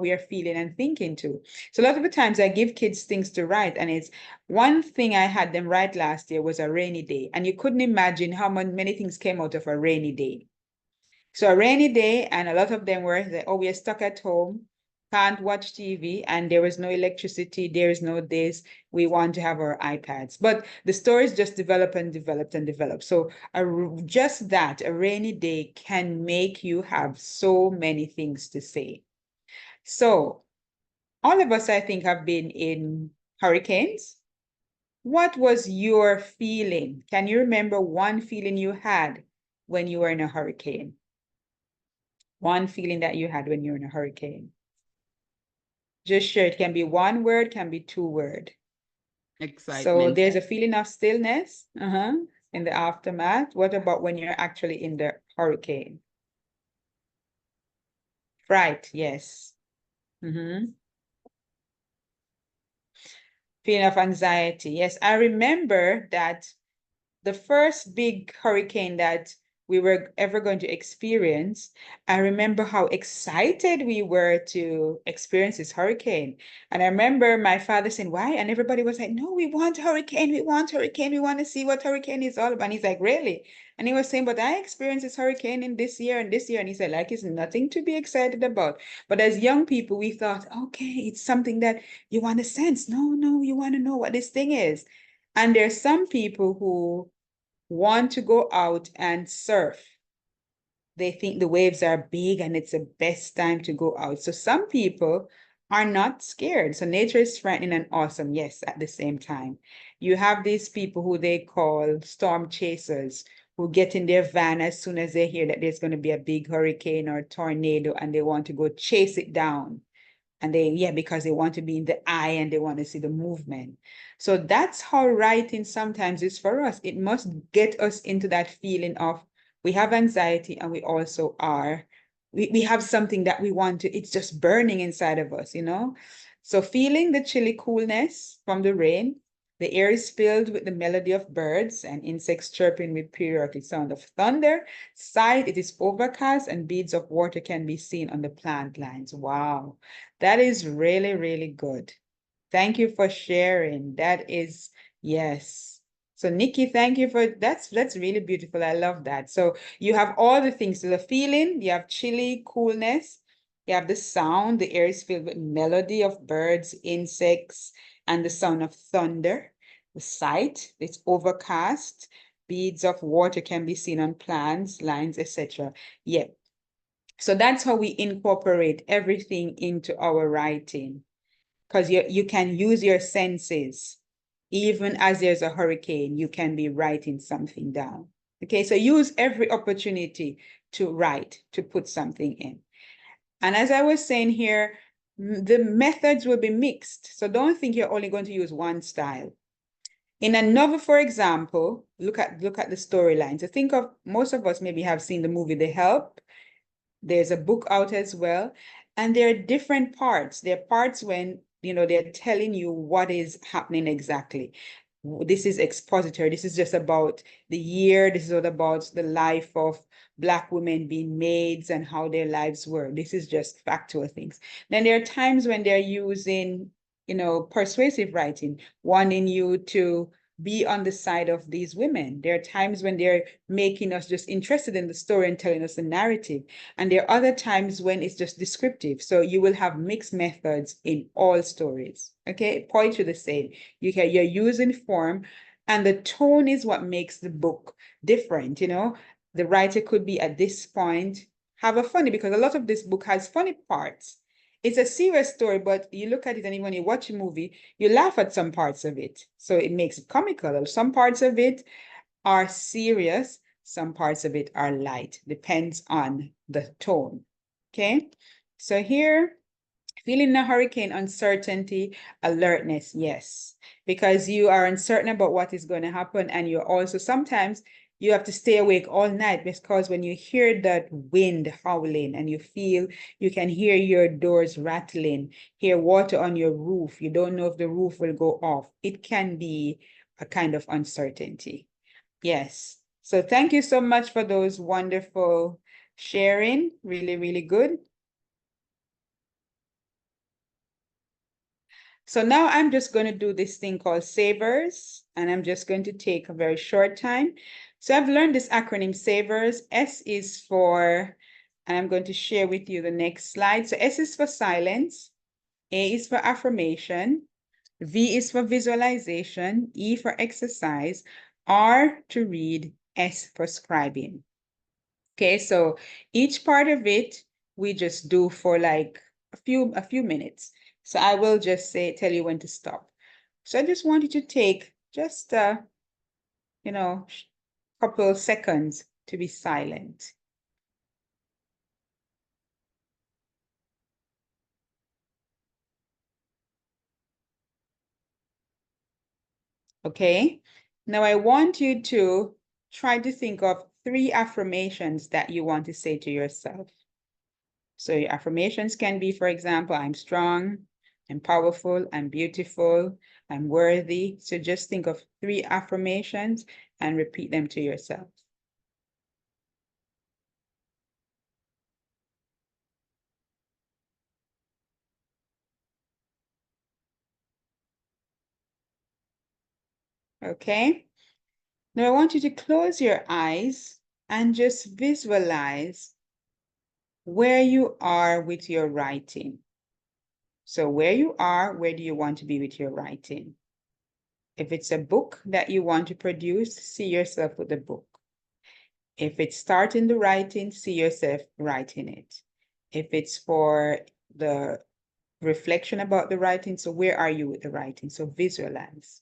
we are feeling and thinking too. So a lot of the times I give kids things to write, and it's one thing I had them write last year was a rainy day, and you couldn't imagine how many things came out of a rainy day. So a rainy day, and a lot of them were that, oh, we are stuck at home, can't watch TV, and there is no electricity, there is no this. We want to have our iPads. But the stories just develop and developed and developed. So just that, a rainy day can make you have so many things to say. So all of us, I think, have been in hurricanes. What was your feeling? Can you remember one feeling you had when you were in a hurricane? One feeling that you had when you're in a hurricane. Just share. It can be one word, can be two word. So Excitement. there's a feeling of stillness in the aftermath. What about when you're actually in the hurricane? Fright, yes. Feeling of anxiety. Yes, I remember that the first big hurricane that we were ever going to experience, I remember how excited we were to experience this hurricane. And I remember my father saying, why? And everybody was like, no, we want hurricane, we want hurricane, we want to see what hurricane is all about. And he's like, really? And he was saying, but I experienced this hurricane in this year and this year. And he said, like, it's nothing to be excited about. But as young people, we thought, okay, it's something that you want to sense. No, you want to know what this thing is. And there's some people who want to go out and surf. They think the waves are big and it's the best time to go out. So some people are not scared. So nature is frightening and awesome, yes, at the same time. You have these people who they call storm chasers, who get in their van as soon as they hear that there's going to be a big hurricane or tornado, and they want to go chase it down. And because they want to be in the eye and they want to see the movement. So that's how writing sometimes is for us. It must get us into that feeling of we have anxiety, and we also we have something that we want to, it's just burning inside of us, So feeling the chilly coolness from the rain, the air is filled with the melody of birds and insects chirping with periodic sound of thunder. Sight, it is overcast and beads of water can be seen on the plant lines. Wow. That is really, really good. Thank you for sharing. That is, yes. So Nikki, thank you for that's really beautiful. I love that. So you have all the things. So the feeling, you have chilly coolness, you have the sound, the air is filled with melody of birds, insects, and the sound of thunder. The sight, it's overcast, beads of water can be seen on plants, lines, etc. Yeah, so that's how we incorporate everything into our writing, because you can use your senses. Even as there's a hurricane, you can be writing something down. Okay, so use every opportunity to write, to put something in. And as I was saying here, the methods will be mixed. So don't think you're only going to use one style. In a novel, for example, look at the storyline. So think of, most of us maybe have seen the movie The Help. There's a book out as well. And there are different parts. There are parts when, they're telling you what is happening exactly. This is expository. This is just about the year. This is all about the life of Black women being maids and how their lives were. This is just factual things. Then there are times when they're using, persuasive writing, wanting you to be on the side of these women. There are times when they're making us just interested in the story and telling us the narrative. And there are other times when it's just descriptive. So you will have mixed methods in all stories. Okay, poetry the same. You're using form, and the tone is what makes the book different. The writer could be at this point, have a funny, because a lot of this book has funny parts. It's a serious story, but you look at it, and even when you watch a movie, you laugh at some parts of it. So it makes it comical. Some parts of it are serious, some parts of it are light. Depends on the tone. Okay. So here, feeling a hurricane, uncertainty, alertness, yes, because you are uncertain about what is going to happen, and you're also sometimes you have to stay awake all night, because when you hear that wind howling and you can hear your doors rattling, hear water on your roof, you don't know if the roof will go off. It can be a kind of uncertainty. Yes. So thank you so much for those wonderful sharing, really, really good. So now I'm just going to do this thing called Savers, and I'm just going to take a very short time. So I've learned this acronym Savers. S is for, and I'm going to share with you the next slide. So S is for silence, A is for affirmation, V is for visualization, E for exercise, R to read, S for scribing. Okay, so each part of it we just do for like a few minutes. So I will just tell you when to stop. So I just want you to take just you know, couple seconds to be silent. Okay, now I want you to try to think of 3 affirmations that you want to say to yourself. So your affirmations can be, for example, I'm strong, I'm powerful, I'm beautiful, I'm worthy. So just think of 3 affirmations and repeat them to yourself. Okay. Now I want you to close your eyes and just visualize where you are with your writing. So where you are, where do you want to be with your writing? If it's a book that you want to produce, see yourself with the book. If it's starting the writing, see yourself writing it. If it's for the reflection about the writing, so where are you with the writing? So visualize.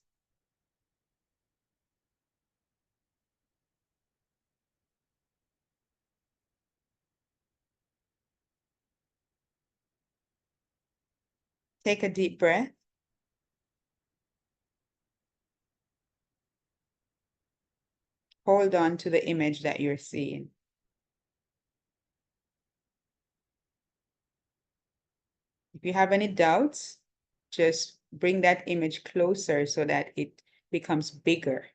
Take a deep breath. Hold on to the image that you're seeing. If you have any doubts, just bring that image closer so that it becomes bigger.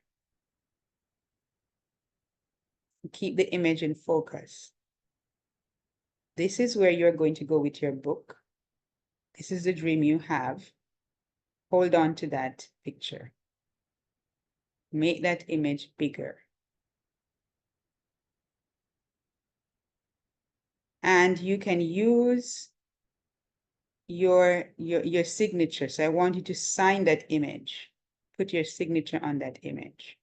Keep the image in focus. This is where you're going to go with your book. This is the dream you have. Hold on to that picture. Make that image bigger. And you can use your signature. So I want you to sign that image. Put your signature on that image.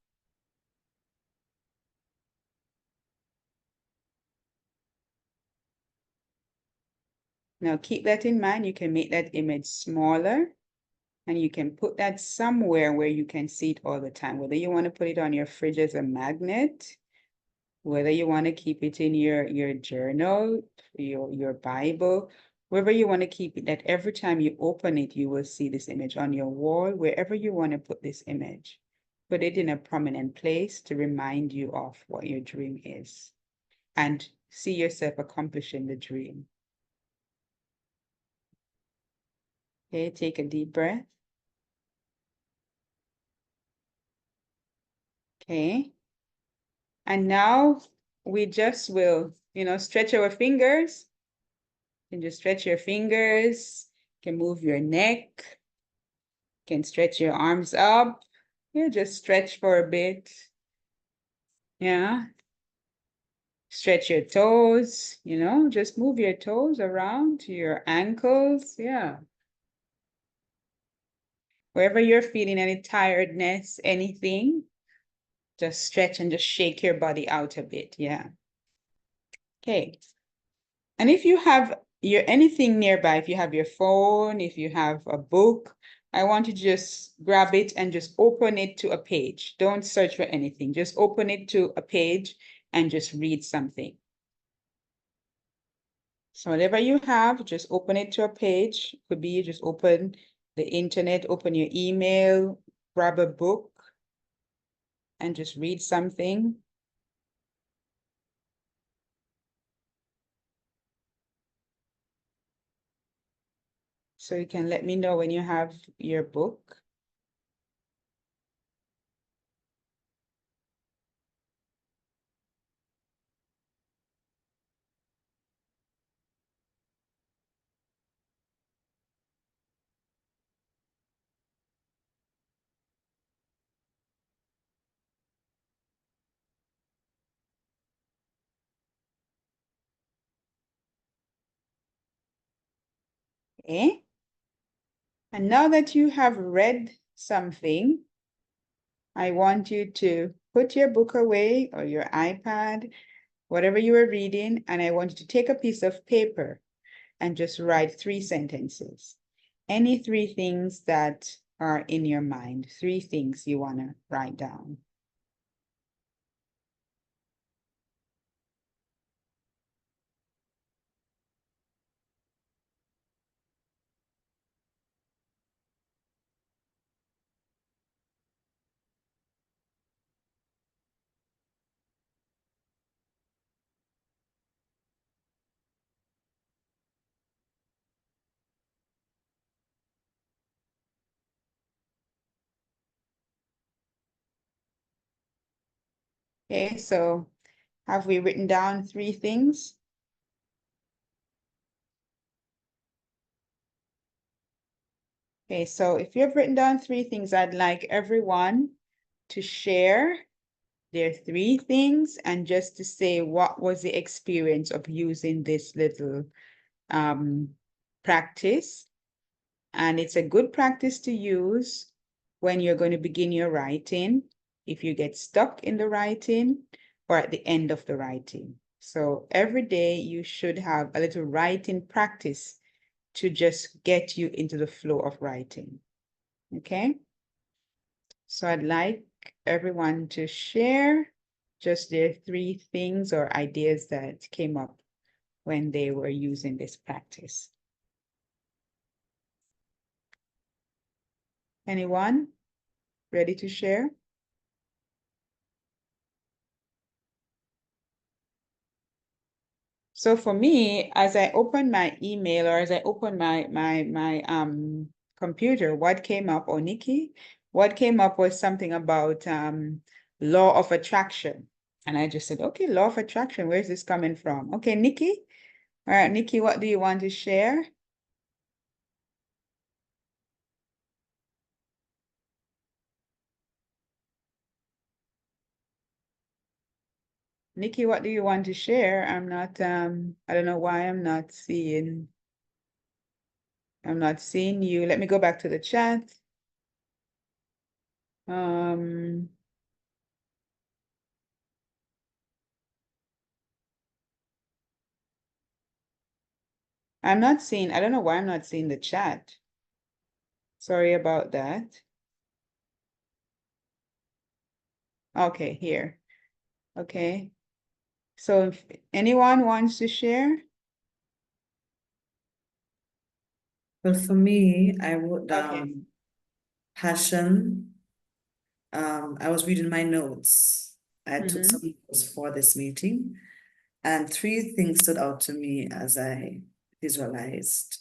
Now keep that in mind. You can make that image smaller and you can put that somewhere where you can see it all the time. Whether you want to put it on your fridge as a magnet, whether you want to keep it in your journal, your Bible, wherever you want to keep it, that every time you open it, you will see this image on your wall, wherever you want to put this image. Put it in a prominent place to remind you of what your dream is and see yourself accomplishing the dream. Okay, take a deep breath. Okay. And now we just will, stretch our fingers. You can just stretch your fingers. You can move your neck. You can stretch your arms up. Yeah, just stretch for a bit. Yeah. Stretch your toes, just move your toes around to your ankles. Yeah. Wherever you're feeling any tiredness, anything, just stretch and just shake your body out a bit. Yeah. Okay. And if you have anything nearby, if you have your phone, if you have a book, I want you to just grab it and just open it to a page. Don't search for anything. Just open it to a page and just read something. So whatever you have, just open it to a page. Could be you just open the internet, open your email, grab a book, and just read something. So you can let me know when you have your book. Okay. And now that you have read something, I want you to put your book away or your iPad, whatever you are reading, and I want you to take a piece of paper and just write 3 sentences. Any 3 things that are in your mind, 3 things you want to write down. Okay, so have we written down 3 things? Okay, so if you've written down 3 things, I'd like everyone to share their 3 things and just to say what was the experience of using this little practice. And it's a good practice to use when you're going to begin your writing, if you get stuck in the writing or at the end of the writing. So every day you should have a little writing practice to just get you into the flow of writing. Okay? So I'd like everyone to share just their 3 things or ideas that came up when they were using this practice. Anyone ready to share? So for me, as I open my email or as I open my computer, what came up, or Nikki, what came up was something about law of attraction. And I just said, okay, law of attraction, where's this coming from? Okay, Nikki. All right, Nikki, what do you want to share? Nikki, what do you want to share? I'm not, I don't know why I'm not seeing you. Let me go back to the chat. Um, I'm not seeing, I don't know why I'm not seeing the chat. Sorry about that. Okay, here. Okay. So if anyone wants to share? Well, for me, I wrote Okay. down passion. I was reading my notes. I took some notes for this meeting, and 3 things stood out to me as I visualized,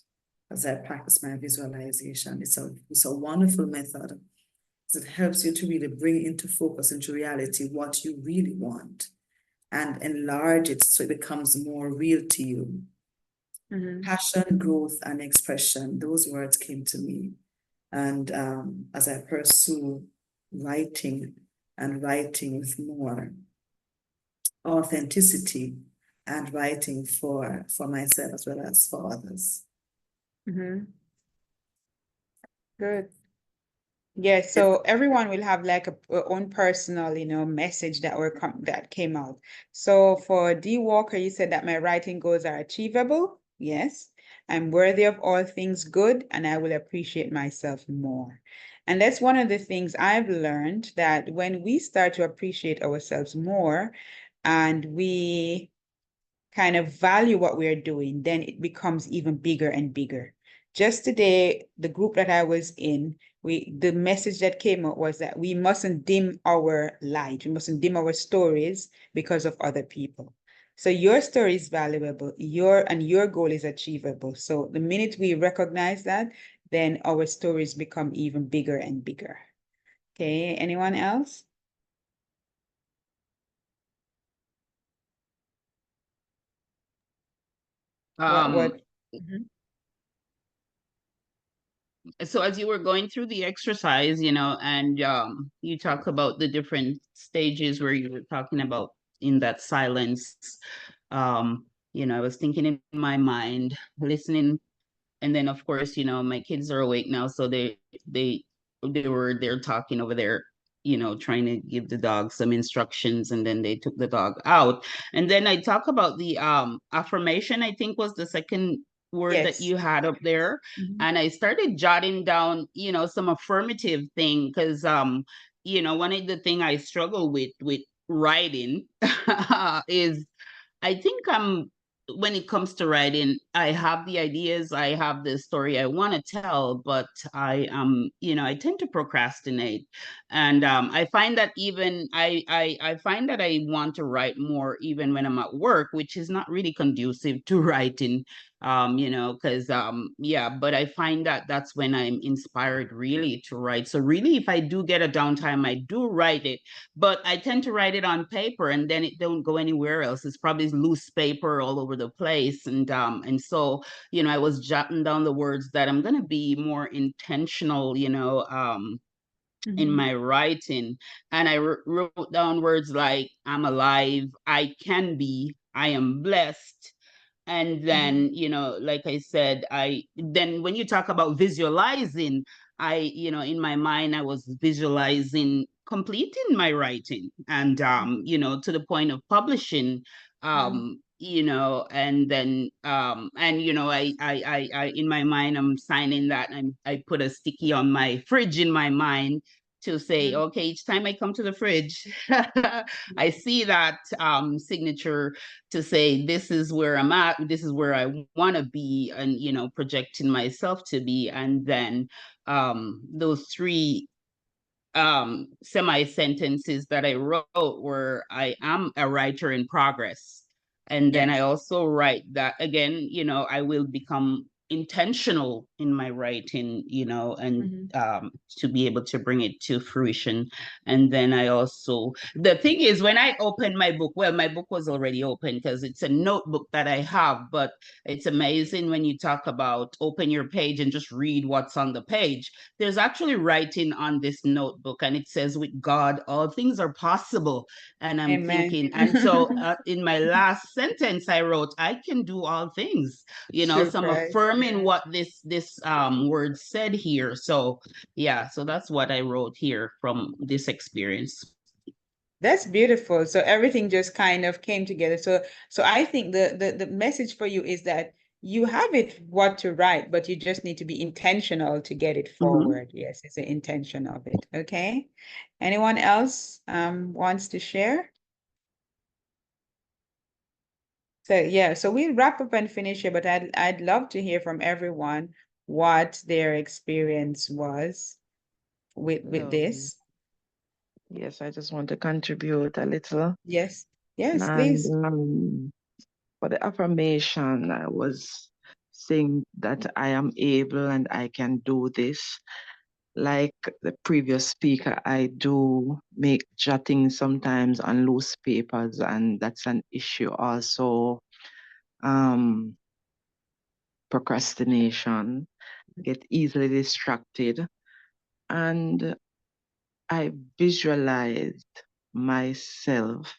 as I practiced my visualization. It's a wonderful method. It helps you to really bring into focus, into reality, what you really want and enlarge it so it becomes more real to you. Passion, growth, and expression, those words came to me. And as I pursue writing and writing with more authenticity and writing for myself as well as for others. Good. Yes, so everyone will have like a own personal, message that came out. So for D. Walker, you said that my writing goals are achievable. Yes, I'm worthy of all things good, and I will appreciate myself more. And that's one of the things I've learned, that when we start to appreciate ourselves more and we kind of value what we're doing, then it becomes even bigger and bigger. Just today, the group that I was in, the message that came out was that we mustn't dim our light, we mustn't dim our stories because of other people. So your story is valuable, your goal is achievable. So the minute we recognize that, then our stories become even bigger and bigger. Okay, anyone else? What? Mhm. So as you were going through the exercise, and you talk about the different stages where you were talking about in that silence, I was thinking in my mind, listening And then of course, my kids are awake now, so they're talking over there, trying to give the dog some instructions, and then they took the dog out. And then I talk about the affirmation, I think was the second word that Yes. you had up there. Mhm. And I started jotting down, some affirmative thing, because one of the thing I struggle with writing is, I think when it comes to writing, I have the ideas, I have the story I want to tell, but I tend to procrastinate. And I find that even I find that I want to write more even when I'm at work, which is not really conducive to writing. Because yeah, but I find that that's when I'm inspired really to write. So really, if I do get a downtime, I do write it, but I tend to write it on paper, and then it don't go anywhere else. It's probably loose paper all over the place. And so, I was jotting down the words that I'm going to be more intentional, in Mhm. my writing. And I wrote down words like, I'm alive, I can be, I am blessed. And Mhm. then, like I said, then when you talk about visualizing, in my mind, I was visualizing completing my writing, and to the point of publishing, Mhm. and then and I in my mind, I'm signing that, and I put a sticky on my fridge in my mind to say, Mhm. okay, each time I come to the fridge, I see that signature to say, this is where I'm at, this is where I want to be, and projecting myself to be. And then those three semi sentences that I wrote were, I am a writer in progress. And then I Yes. also write that again, I will become intentional in my writing, and Mhm. to be able to bring it to fruition. And then I also, the thing is, when I opened my book, well, my book was already open because it's a notebook that I have, but it's amazing when you talk about open your page and just read what's on the page. There's actually writing on this notebook, and it says, with God all things are possible. And I'm Amen. thinking, and so in my last sentence I wrote, I can do all things, Through so I'm Christ. affirming what this word said here. So yeah, so that's what I wrote here from this experience. That's beautiful. So everything just kind of came together. So I think the message for you is that you have it what to write, but you just need to be intentional to get it Mhm. forward. Yes, it's the intention of it. Okay. Anyone else wants to share? So yeah, so we'll wrap up and finish here, but I'd love to hear from everyone what their experience was with Um, this. yes, I just want to contribute a little. Yes. Yes, And please. for the affirmation, I was saying that I am able and I can do this. Like the previous speaker, I do make jotting sometimes on loose papers, and that's an issue also. Um, Procrastination, get easily distracted, and I visualized myself.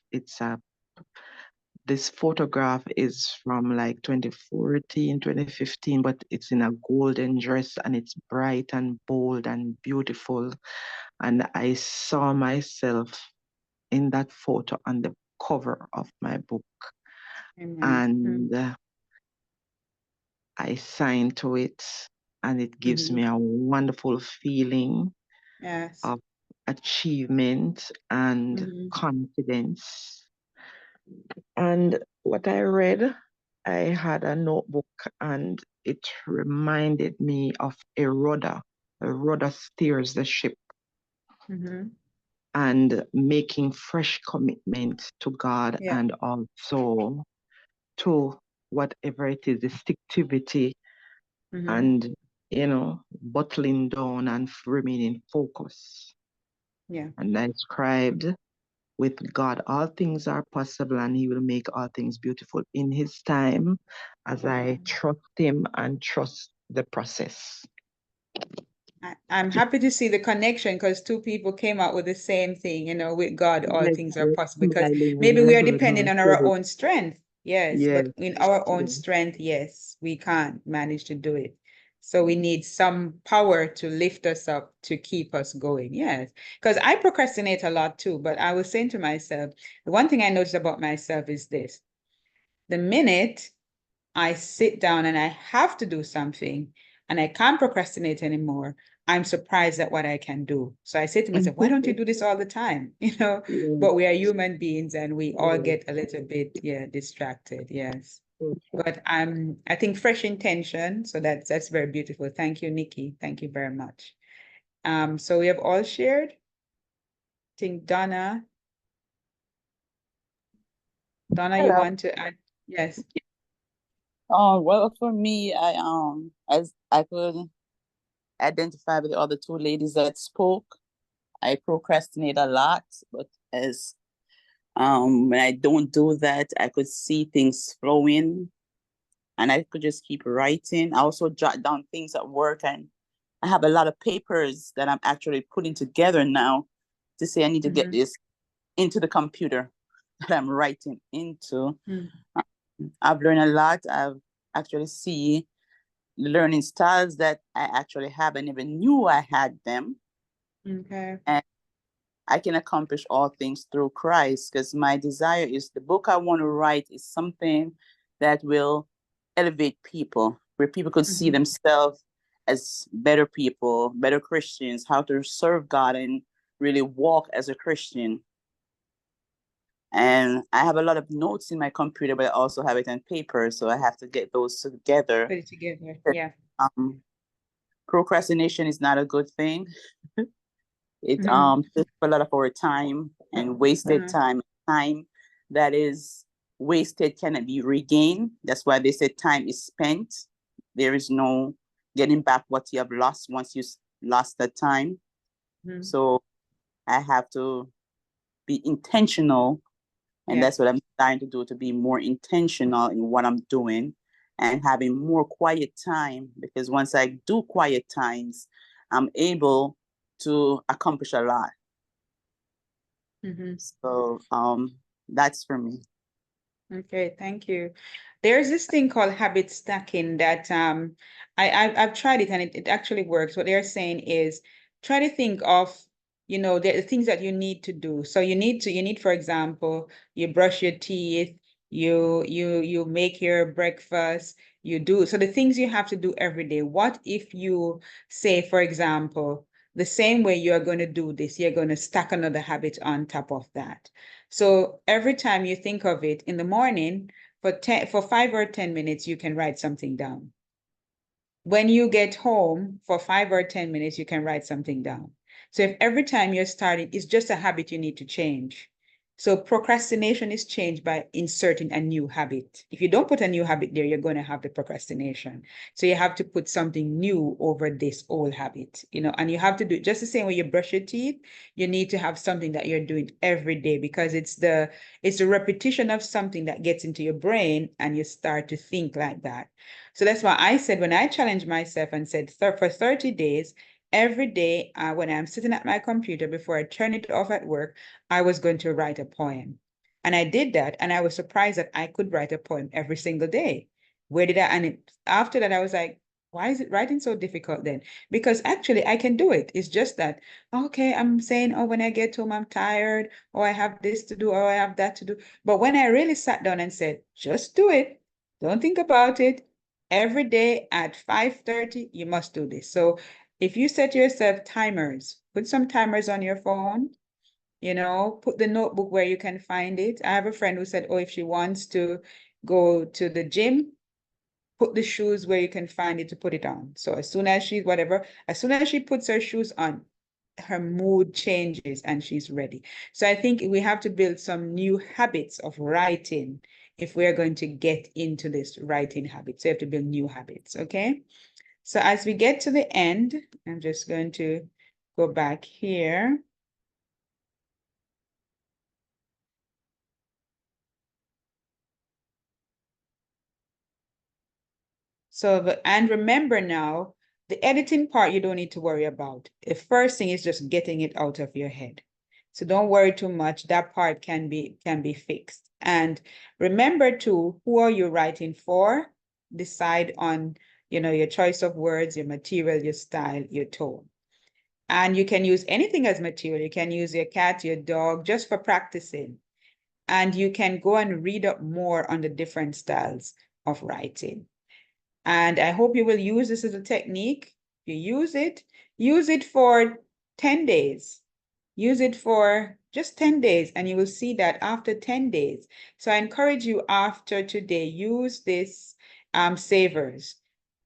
This photograph is from like 2014, 2015, but it's in a golden dress and it's bright and bold and beautiful. And I saw myself in that photo on the cover of my book. Amen. And I signed to it, and it gives Mhm. me a wonderful feeling Yes. of achievement and Mhm. confidence. And what I read, I had a notebook, and it reminded me of a rudder. A rudder steers the ship, Mhm. and making fresh commitment to God, Yeah. and also to whatever it is, the sticktivity, Mhm. and bottling down and remaining focused. Yeah. And I scribed, with God, all things are possible, and He will make all things beautiful in His time, as I trust Him and trust the process. I'm happy to see the connection because two people came out with the same thing, with God, all Yes, things I are was possible because smiling when maybe I we are heard depending her on said our it. own strength. Yes, Yes, but in our own yes, strength, yes, we can't manage to do it. So we need some power to lift us up, to keep us going. Yes, because I procrastinate a lot too, but I was saying to myself, the one thing I noticed about myself is this: the minute I sit down and I have to do something and I can't procrastinate anymore, I'm surprised at what I can do. So I say to myself, why don't you do this all the time? Yeah. But we are human beings and we all Yeah. get a little bit, distracted. Yes. Okay. But I think fresh intention. So that's very beautiful. Thank you, Nikki. Thank you very much. So we have all shared. I think Donna, you Hello. want to add? Yes. Well, for me, as I could identify with the other two ladies that spoke, I procrastinate a lot, but as when I don't do that, I could see things flowing and I could just keep writing. I also jot down things at work, and I have a lot of papers that I'm actually putting together now to say I need to get this into the computer that I'm writing into. I've learned a lot. I've actually see learning styles that I actually have and even knew I had them. Okay. And I can accomplish all things through Christ, because my desire is the book I want to write is something that will elevate people, where people could see themselves as better people, better Christians, how to serve God and really walk as a Christian. And I have a lot of notes in my computer, but I also have it on paper, so I have to get those together. Put it together. Yeah. Procrastination is not a good thing. It takes a lot of our time and wasted time. Time that is wasted cannot be regained. That's why they say time is spent. There is no getting back what you have lost once you lost that time. So I have to be intentional, and that's what I'm trying to do, to be more intentional in what I'm doing and having more quiet time, because once I do quiet times, I'm able to accomplish a lot. So that's for me. Okay, thank you. There's this thing called habit stacking that I've tried it and it actually works. What they're saying is try to think of, the things that you need to do. So you need, for example, you brush your teeth, you make your breakfast, you do. So the things you have to do every day. What if you say, for example, the same way you're going to do this, you're going to stack another habit on top of that. So every time you think of it in the morning, for 5 or 10 minutes, you can write something down. When you get home, for 5 or 10 minutes, you can write something down. So if every time you're starting, it's just a habit you need to change. So procrastination is changed by inserting a new habit. If you don't put a new habit there, you're going to have the procrastination. So you have to put something new over this old habit, and you have to do it just the same way you brush your teeth. You need to have something that you're doing every day, because it's the repetition of something that gets into your brain and you start to think like that. So that's why I said, when I challenged myself and said for 30 days, every day when I'm sitting at my computer before I turn it off at work, I was going to write a poem. And I did that, and I was surprised that I could write a poem every single day. After that, I was like, why is it writing so difficult then? Because actually I can do it. It's just that, okay, I'm saying, oh, when I get home, I'm tired, or I have this to do, or I have that to do. But when I really sat down and said, just do it, don't think about it, every day at 5:30, you must do this. So if you set yourself timers, put some timers on your phone, put the notebook where you can find it. I have a friend who said, oh, if she wants to go to the gym, put the shoes where you can find it to put it on. So as soon as she puts her shoes on, her mood changes and she's ready. So I think we have to build some new habits of writing if we're going to get into this writing habit. So you have to build new habits, okay? So as we get to the end, I'm just going to go back here. So, and remember now, the editing part, you don't need to worry about. The first thing is just getting it out of your head. So don't worry too much. That part can be fixed. And remember too, who are you writing for? Decide on your choice of words, your material, your style, your tone. And you can use anything as material. You can use your cat, your dog, just for practicing. And you can go and read up more on the different styles of writing. And I hope you will use this as a technique. You use it for 10 days. Use it for just 10 days, and you will see that after 10 days. So I encourage you after today, use this Savers.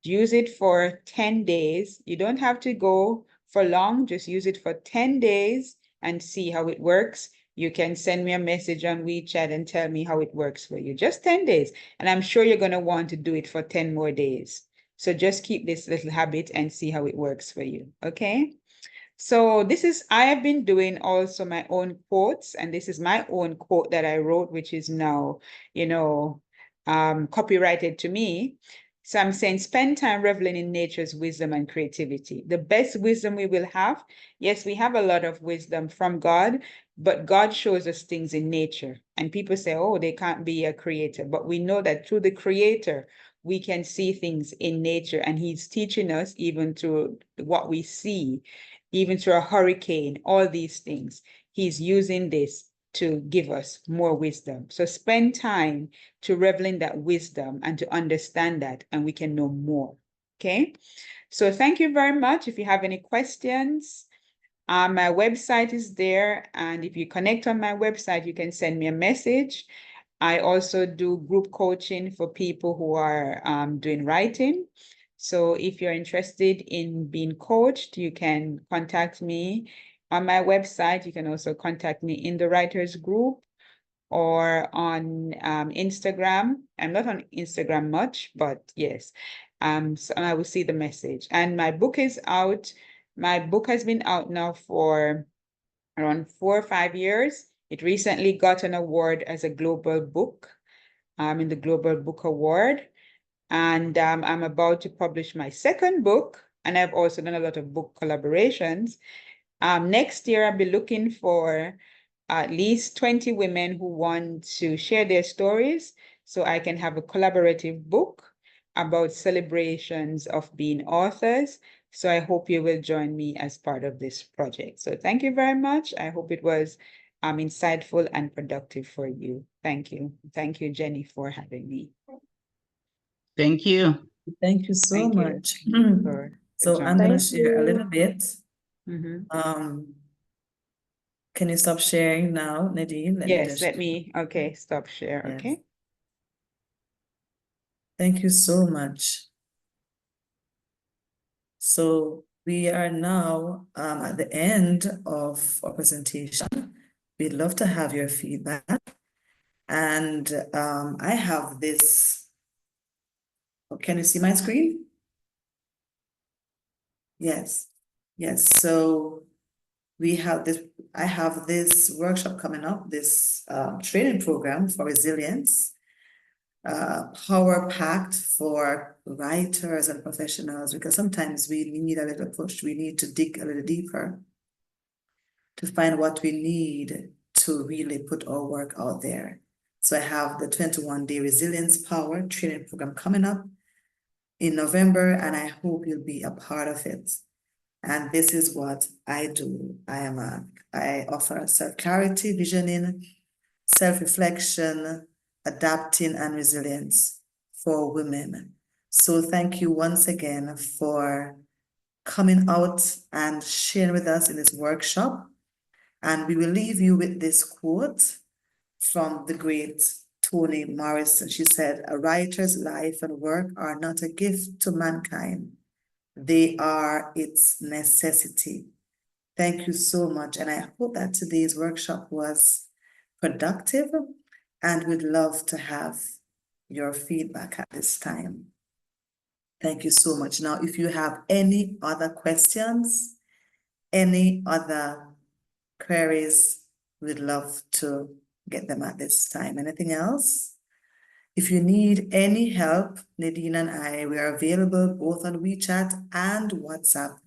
Use it for 10 days. You don't have to go for long, just use it for 10 days and see how it works. You can send me a message on WeChat and tell me how it works for you. Just 10 days. And I'm sure you're going to want to do it for 10 more days. So just keep this little habit and see how it works for you. Okay? So I have been doing also my own quotes, and this is my own quote that I wrote, which is now, copyrighted to me. So I'm saying, spend time reveling in nature's wisdom and creativity. The best wisdom we will have. Yes, we have a lot of wisdom from God, but God shows us things in nature. And people say, oh, they can't be a creator. But we know that through the creator, we can see things in nature. And he's teaching us even through what we see, even through a hurricane, all these things. He's using this to give us more wisdom. So spend time to revel in that wisdom and to understand that, and we can know more. Okay. So thank you very much. If you have any questions, my website is there. And if you connect on my website, you can send me a message. I also do group coaching for people who are doing writing. So if you're interested in being coached, you can contact me on my website. You can also contact me in the writers group or on Instagram. I'm not on Instagram much, but yes. So I will see the message. And my book is out. My book has been out now for around 4 or 5 years. It recently got an award as a global book in the Global Book Award. And I'm about to publish my second book, and I've also done a lot of book collaborations. Next year, I'll be looking for at least 20 women who want to share their stories so I can have a collaborative book about celebrations of being authors. So I hope you will join me as part of this project. So thank you very much. I hope it was insightful and productive for you. Thank you. Thank you, Jenny, for having me. Thank you. Thank you so Thank you. much. for So I'm joining. gonna share a little bit. Mhm. Can you stop sharing now, Nadine? Let me Yes, just. let me, okay, stop share, Yes. okay? Thank you so much. So we are now at the end of our presentation. We'd love to have your feedback. And I have this. Oh, can you see my screen? Yes. Yes. So we have this, I have this workshop coming up, this training program for resilience, power packed for writers and professionals, because sometimes we need a little push. We need to dig a little deeper to find what we need to really put our work out there. So I have the 21-day resilience power training program coming up in November, and I hope you'll be a part of it. And this is what I do. I offer self-clarity, visioning, self-reflection, adapting, and resilience for women. So thank you once again for coming out and sharing with us in this workshop. And we will leave you with this quote from the great Toni Morrison. She said, "A writer's life and work are not a gift to mankind. They are its necessity." Thank you so much. And I hope that today's workshop was productive, and we'd love to have your feedback at this time. Thank you so much. Now, if you have any other questions, any other queries, we'd love to get them at this time. Anything else? If you need any help, Nadine and I, we are available both on WeChat and WhatsApp,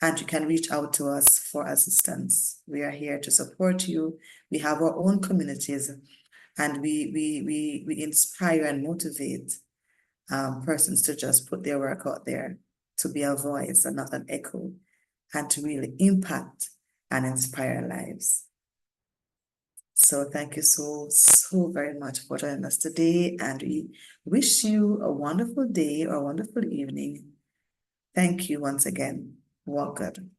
and you can reach out to us for assistance. We are here to support you. We have our own communities, and we inspire and motivate persons to just put their work out there, to be a voice and not an echo, and to really impact and inspire lives. So thank you so very much for joining us today, and we wish you a wonderful day or a wonderful evening. Thank you once again. Walk good.